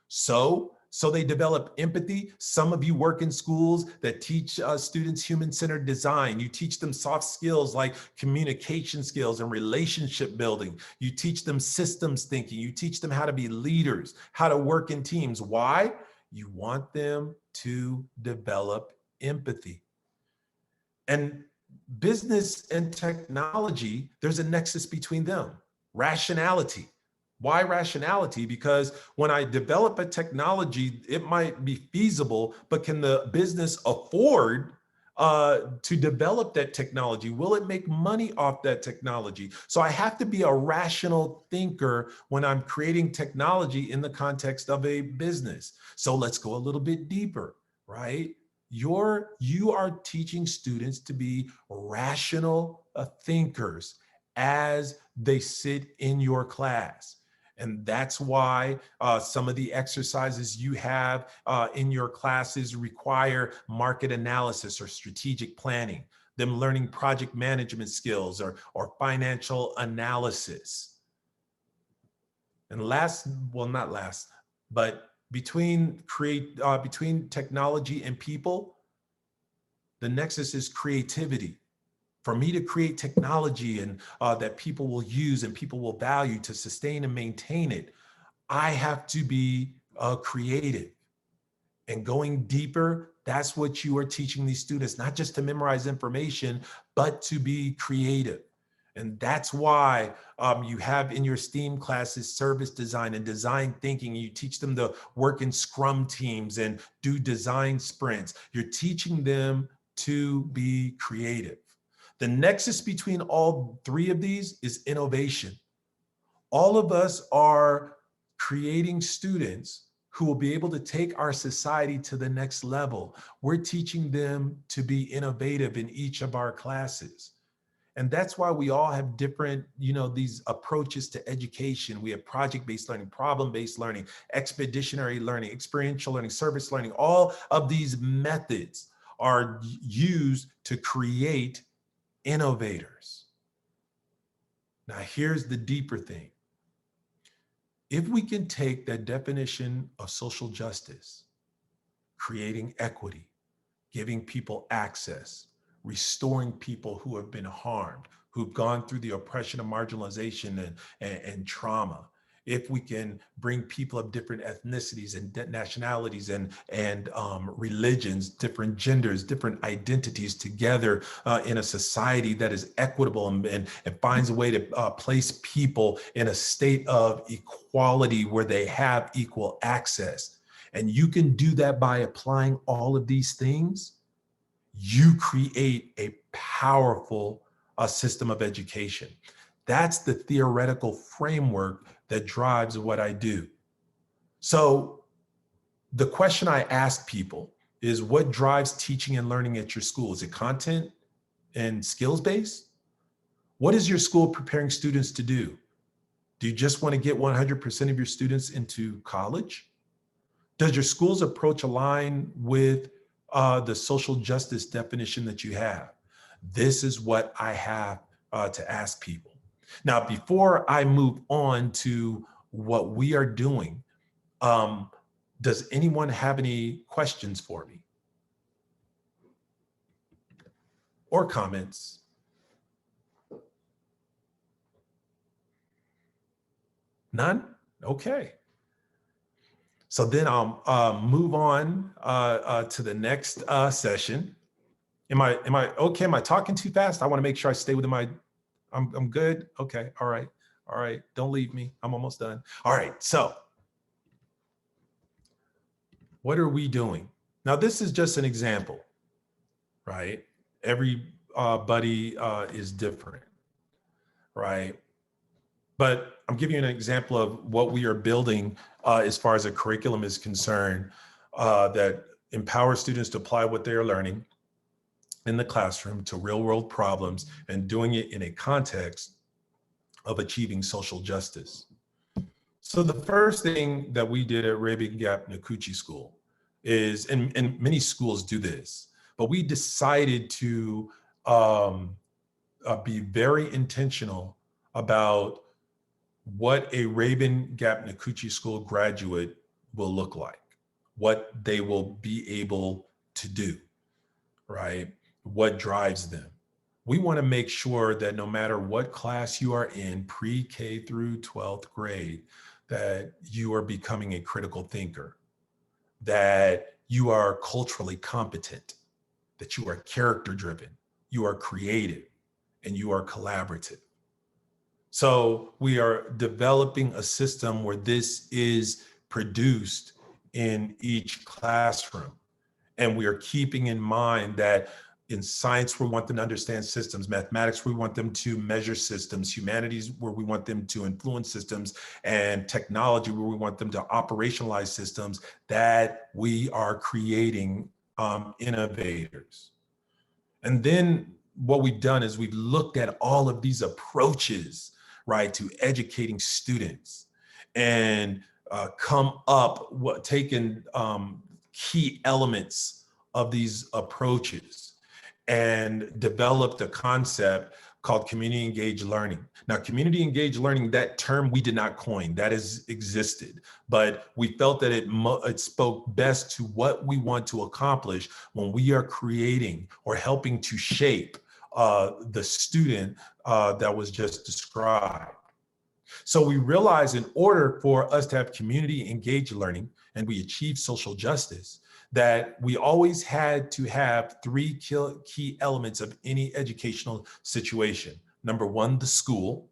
So so they develop empathy. Some of you work in schools that teach students human-centered design. You teach them soft skills like communication skills and relationship building. You teach them systems thinking. You teach them how to be leaders, how to work in teams. Why? You want them to develop empathy. And business and technology, there's a nexus between them. Rationality. Why rationality? Because when I develop a technology, it might be feasible, but can the business afford to develop that technology? Will it make money off that technology? So I have to be a rational thinker when I'm creating technology in the context of a business. So let's go a little bit deeper, right? You are teaching students to be rational thinkers as they sit in your class. And that's why some of the exercises you have in your classes require market analysis or strategic planning, them learning project management skills or financial analysis. And last, well, not last, but between technology and people, the nexus is creativity. For me to create technology and that people will use and people will value to sustain and maintain it, I have to be creative. And going deeper, that's what you are teaching these students, not just to memorize information, but to be creative. And that's why you have in your STEAM classes service design and design thinking. You teach them to work in Scrum teams and do design sprints. You're teaching them to be creative. The nexus between all three of these is innovation. All of us are creating students who will be able to take our society to the next level. We're teaching them to be innovative in each of our classes. And that's why we all have different, these approaches to education. We have project-based learning, problem-based learning, expeditionary learning, experiential learning, service learning. All of these methods are used to create innovators. Now, here's the deeper thing. If we can take that definition of social justice, creating equity, giving people access, restoring people who have been harmed, who've gone through the oppression of marginalization and trauma, if we can bring people of different ethnicities and nationalities and religions, different genders, different identities together in a society that is equitable and finds a way to place people in a state of equality where they have equal access. And you can do that by applying all of these things. You create a powerful system of education. That's the theoretical framework that drives what I do. So the question I ask people is, what drives teaching and learning at your school? Is it content and skills-based? What is your school preparing students to do? Do you just want to get 100% of your students into college? Does your school's approach align with the social justice definition that you have? This is what I have to ask people. Now, before I move on to what we are doing, does anyone have any questions for me? Or comments? None? Okay. So then I'll move on to the next session. Am I okay? Am I talking too fast? I want to make sure I stay within my, I'm good. Okay. All right. All right. Don't leave me. I'm almost done. All right. So what are we doing? Now, this is just an example, right? Everybody is different, right? But I'm giving you an example of what we are building as far as a curriculum is concerned that empowers students to apply what they are learning in the classroom to real world problems and doing it in a context of achieving social justice. So the first thing that we did at Rabun Gap-Nacoochee School is, and many schools do this, but we decided to be very intentional about what a Rabun Gap-Nacoochee School graduate will look like. what they will be able to do, right? What drives them. We want to make sure that no matter what class you are in, pre-K through 12th grade, that you are becoming a critical thinker, that you are culturally competent, that you are character driven, you are creative, and you are collaborative. So we are developing a system where this is produced in each classroom. And we are keeping in mind that in science, we want them to understand systems, mathematics, we want them to measure systems, humanities, where we want them to influence systems, and technology, where we want them to operationalize systems, that we are creating innovators. And then what we've done is we've looked at all of these approaches, right, to educating students, and come up, taken key elements of these approaches and developed a concept called community engaged learning. Now, community engaged learning, that term we did not coin, that has existed, but we felt that it spoke best to what we want to accomplish when we are creating or helping to shape the student that was just described. So we realized in order for us to have community engaged learning and we achieve social justice, that we always had to have three key elements of any educational situation. Number one, the school.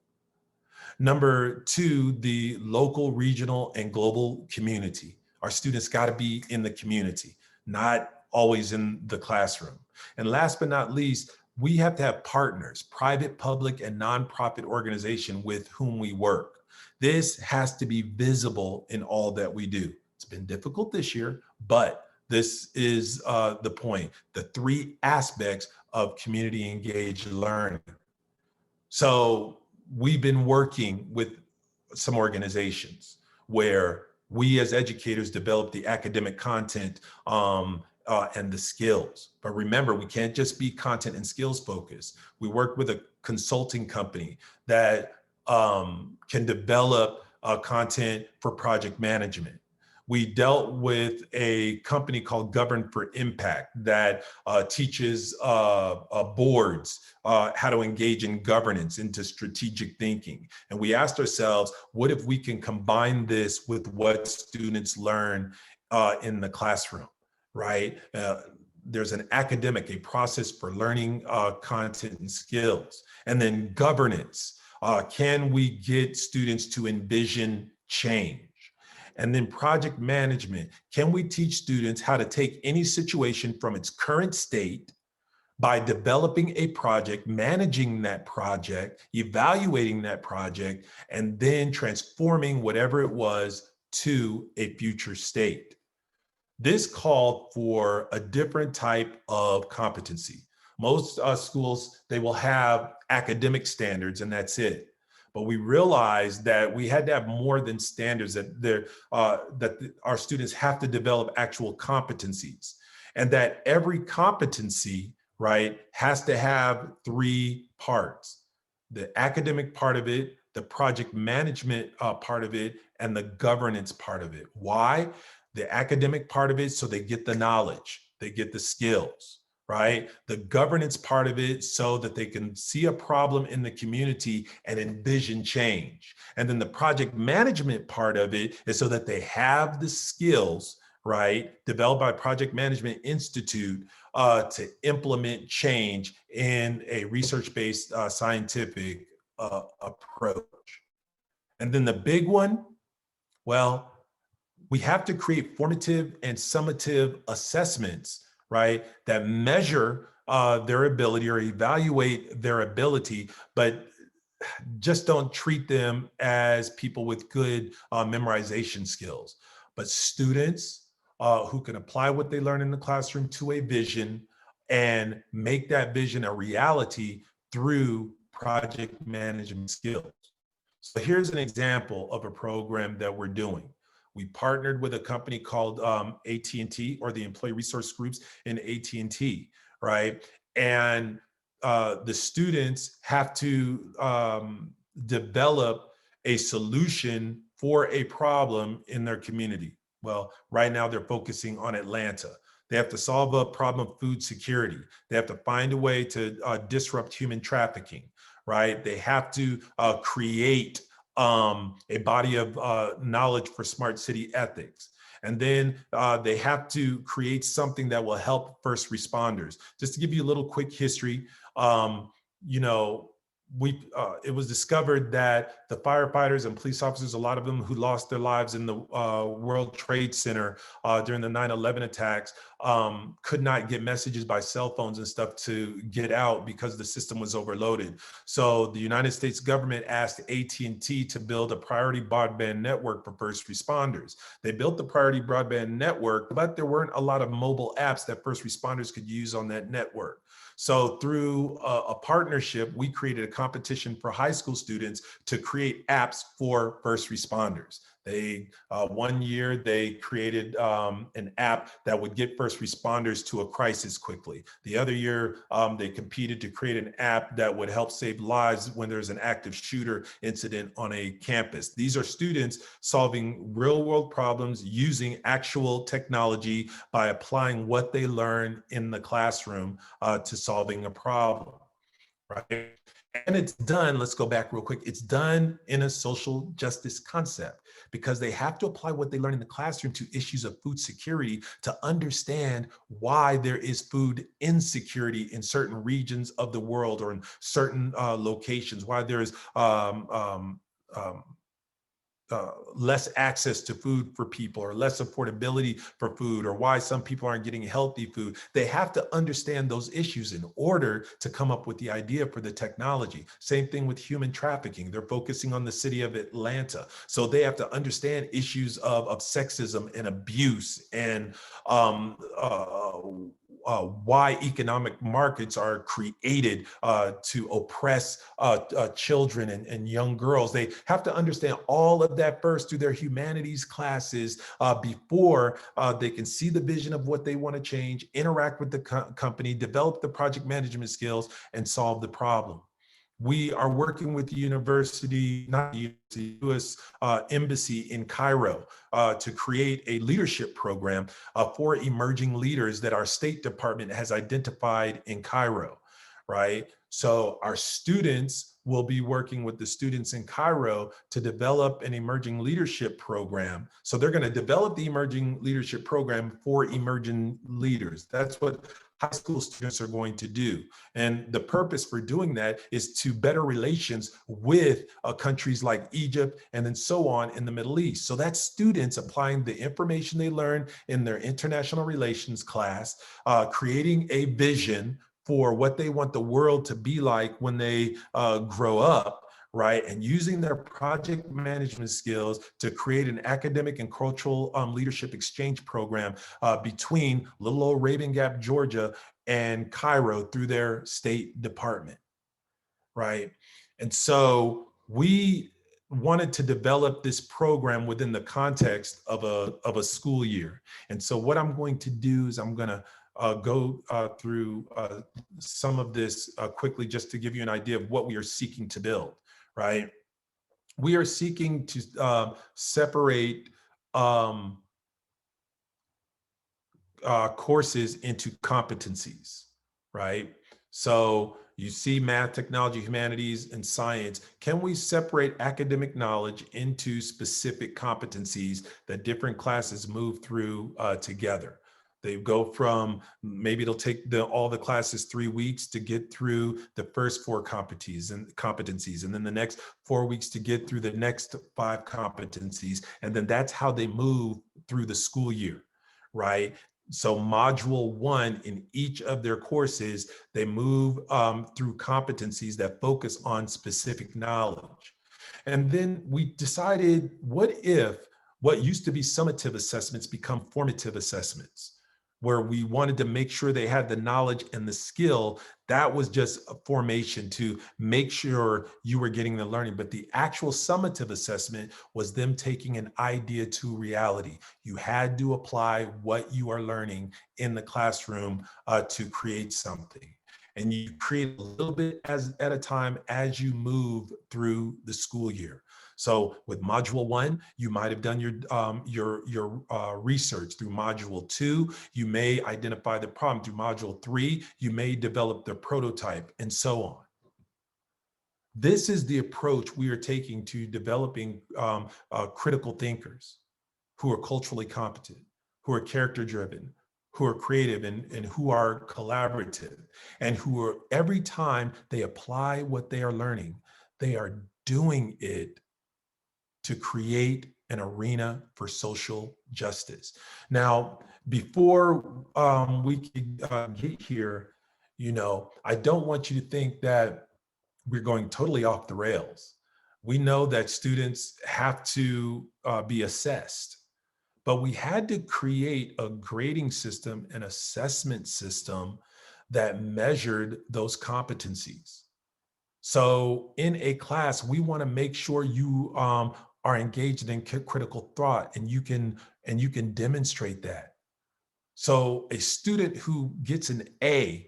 Number two, the local, regional, and global community. Our students got to be in the community, not always in the classroom. And last but not least, we have to have partners, private, public, and nonprofit organization with whom we work. This has to be visible in all that we do. It's been difficult this year, but this is the point, the three aspects of community engaged learning. So we've been working with some organizations where we as educators develop the academic content and the skills. But remember, we can't just be content and skills focused. We work with a consulting company that can develop content for project management. We dealt with a company called Govern for Impact that teaches boards how to engage in governance, into strategic thinking. And we asked ourselves, what if we can combine this with what students learn in the classroom, right? There's an academic, a process for learning content and skills. And then governance. Can we get students to envision change? And then project management. Can we teach students how to take any situation from its current state by developing a project, managing that project, evaluating that project, and then transforming whatever it was to a future state? This called for a different type of competency. Most schools, they will have academic standards and that's it. But we realized that we had to have more than standards, that our students have to develop actual competencies, and that every competency, right, has to have three parts: the academic part of it, the project management part of it, and the governance part of it. Why? The academic part of it, so they get the knowledge, they get the skills, right? The governance part of it, so that they can see a problem in the community and envision change. And then the project management part of it is so that they have the skills, right, developed by Project Management Institute to implement change in a research-based scientific approach. And then the big one, well, we have to create formative and summative assessments, right, that measure their ability or evaluate their ability, but just don't treat them as people with good memorization skills, but students who can apply what they learn in the classroom to a vision and make that vision a reality through project management skills. So here's an example of a program that we're doing. We partnered with a company called AT&T, or the Employee Resource Groups in AT&T, right? And the students have to develop a solution for a problem in their community. Well, right now they're focusing on Atlanta. They have to solve a problem of food security. They have to find a way to disrupt human trafficking, right? They have to create a body of knowledge for smart city ethics. And then they have to create something that will help first responders. Just to give you a little quick history, you know, it was discovered that the firefighters and police officers, a lot of them who lost their lives in the World Trade Center during the 9/11 attacks, could not get messages by cell phones and stuff to get out because the system was overloaded. So the United States government asked AT&T to build a priority broadband network for first responders. They built the priority broadband network, but there weren't a lot of mobile apps that first responders could use on that network. So through a partnership, we created a competition for high school students to create apps for first responders. They, 1 year, they created an app that would get first responders to a crisis quickly. The other year, they competed to create an app that would help save lives when there's an active shooter incident on a campus. These are students solving real world problems using actual technology by applying what they learn in the classroom to solving a problem, right? And it's done, let's go back real quick, it's done in a social justice concept because they have to apply what they learn in the classroom to issues of food security to understand why there is food insecurity in certain regions of the world or in certain locations, why there is less access to food for people or less affordability for food or why some people aren't getting healthy food. They have to understand those issues in order to come up with the idea for the technology. Same thing with human trafficking. They're focusing on the city of Atlanta. So they have to understand issues of sexism and abuse and why economic markets are created to oppress children and young girls. They have to understand all of that first through their humanities classes before they can see the vision of what they want to change, interact with the company, develop the project management skills, and solve the problem. We are working with the university, not the university, U.S. Embassy in Cairo to create a leadership program for emerging leaders that our State Department has identified in Cairo, right? So our students will be working with the students in Cairo to develop an emerging leadership program. So they're going to develop the emerging leadership program for emerging leaders. That's what high school students are going to do. And the purpose for doing that is to better relations with countries like Egypt and then so on in the Middle East. So that's students applying the information they learn in their international relations class, creating a vision for what they want the world to be like when they grow up, right? And using their project management skills to create an academic and cultural leadership exchange program between little old Raven Gap, Georgia and Cairo through their State Department, right? And so we wanted to develop this program within the context of a school year. And so what I'm going to do is I'm going to go through some of this quickly just to give you an idea of what we are seeking to build, right? We are seeking to separate courses into competencies, right? So you see math, technology, humanities, and science. Can we separate academic knowledge into specific competencies that different classes move through together? They go from, maybe it'll take all the classes 3 weeks to get through the first 4 competencies, and then the next 4 weeks to get through the next 5 competencies. And then that's how they move through the school year, right? So module 1 in each of their courses, they move through competencies that focus on specific knowledge. And then we decided, what if what used to be summative assessments become formative assessments, where we wanted to make sure they had the knowledge and the skill. That was just a formation to make sure you were getting the learning. But the actual summative assessment was them taking an idea to reality. You had to apply what you are learning in the classroom to create something. And you create a little bit at a time as you move through the school year. So with module 1, you might have done your research. Through module 2, you may identify the problem. Through module 3, you may develop the prototype, and so on. This is the approach we are taking to developing critical thinkers who are culturally competent, who are character driven, who are creative, and who are collaborative, and who are, every time they apply what they are learning, they are doing it to create an arena for social justice. Now, before we can get here, I don't want you to think that we're going totally off the rails. We know that students have to be assessed, but we had to create a grading system, an assessment system that measured those competencies. So in a class, we want to make sure you are engaged in critical thought, and you can demonstrate that. So a student who gets an A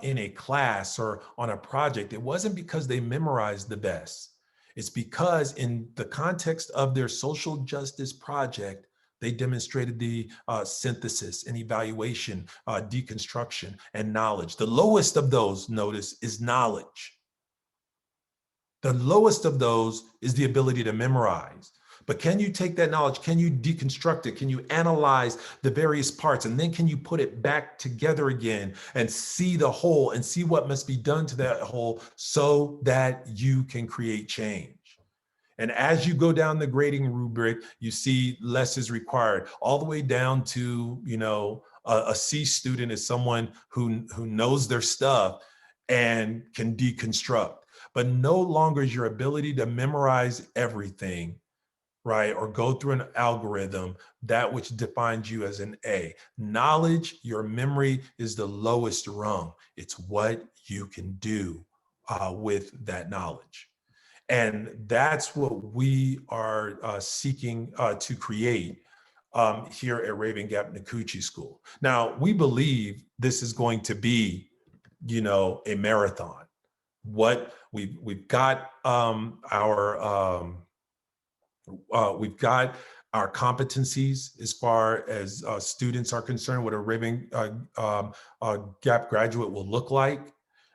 in a class or on a project, it wasn't because they memorized the best. It's because in the context of their social justice project, they demonstrated the synthesis and evaluation, deconstruction, and knowledge. The lowest of those, notice, is knowledge. The lowest of those is the ability to memorize. But can you take that knowledge? Can you deconstruct it? Can you analyze the various parts? And then can you put it back together again and see the whole and see what must be done to that whole so that you can create change? And as you go down the grading rubric, you see less is required, all the way down to, a C student is someone who knows their stuff and can deconstruct. But no longer is your ability to memorize everything, right, or go through an algorithm, that which defines you as an A. Knowledge, your memory, is the lowest rung. It's what you can do with that knowledge. And that's what we are seeking to create here at Raven Gap-Nacoochee School. Now, we believe this is going to be, a marathon. What we've got we've got our competencies as far as students are concerned, what a Raven Gap graduate will look like.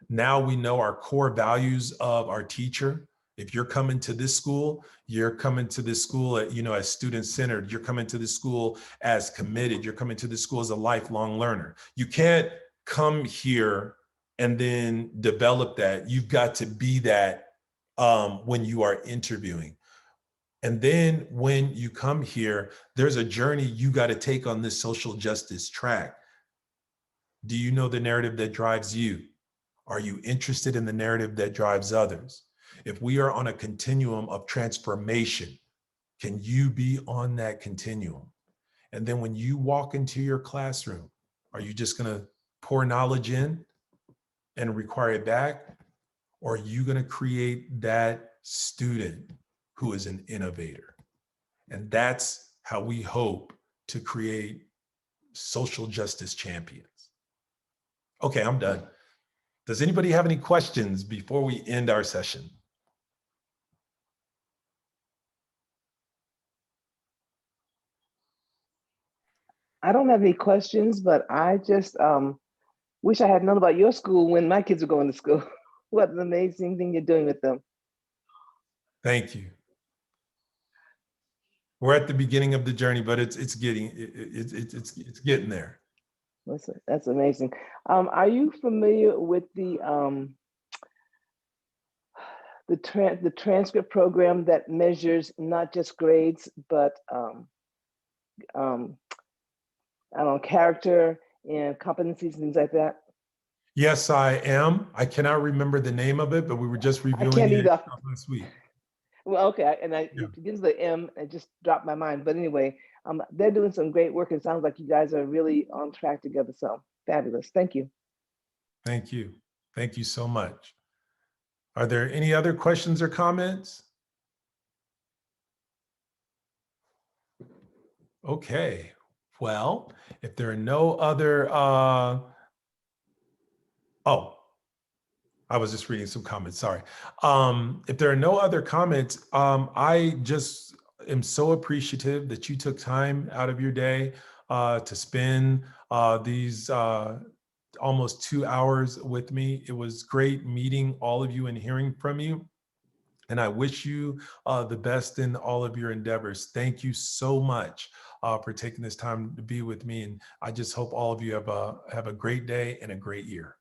Now we know our core values of our teacher. If you're coming to this school, you're coming to this school as student-centered. You're coming to this school as committed. You're coming to this school as a lifelong learner. You can't come here and then develop that. You've got to be that when you are interviewing. And then when you come here, there's a journey you got to take on this social justice track. Do you know the narrative that drives you? Are you interested in the narrative that drives others? If we are on a continuum of transformation, can you be on that continuum? And then when you walk into your classroom, are you just going to pour knowledge in and require it back? Or are you going to create that student who is an innovator? And that's how we hope to create social justice champions. Okay, I'm done. Does anybody have any questions before we end our session? I don't have any questions, but I just wish I had known about your school when my kids were going to school. What an amazing thing you're doing with them. Thank you. We're at the beginning of the journey, but it's getting there. That's amazing. Are you familiar with the transcript program that measures not just grades, but character and competencies and things like that? Yes, I am. I cannot remember the name of it, but we were just reviewing it last week. Well, okay, it begins with the M. It just dropped my mind. But anyway, they're doing some great work. It sounds like you guys are really on track together. So fabulous. Thank you. Thank you. Thank you so much. Are there any other questions or comments? Okay. Well, if there are no other, I was just reading some comments, sorry. If there are no other comments, I just am so appreciative that you took time out of your day to spend these almost 2 hours with me. It was great meeting all of you and hearing from you. And I wish you the best in all of your endeavors. Thank you so much for taking this time to be with me. And I just hope all of you have a great day and a great year.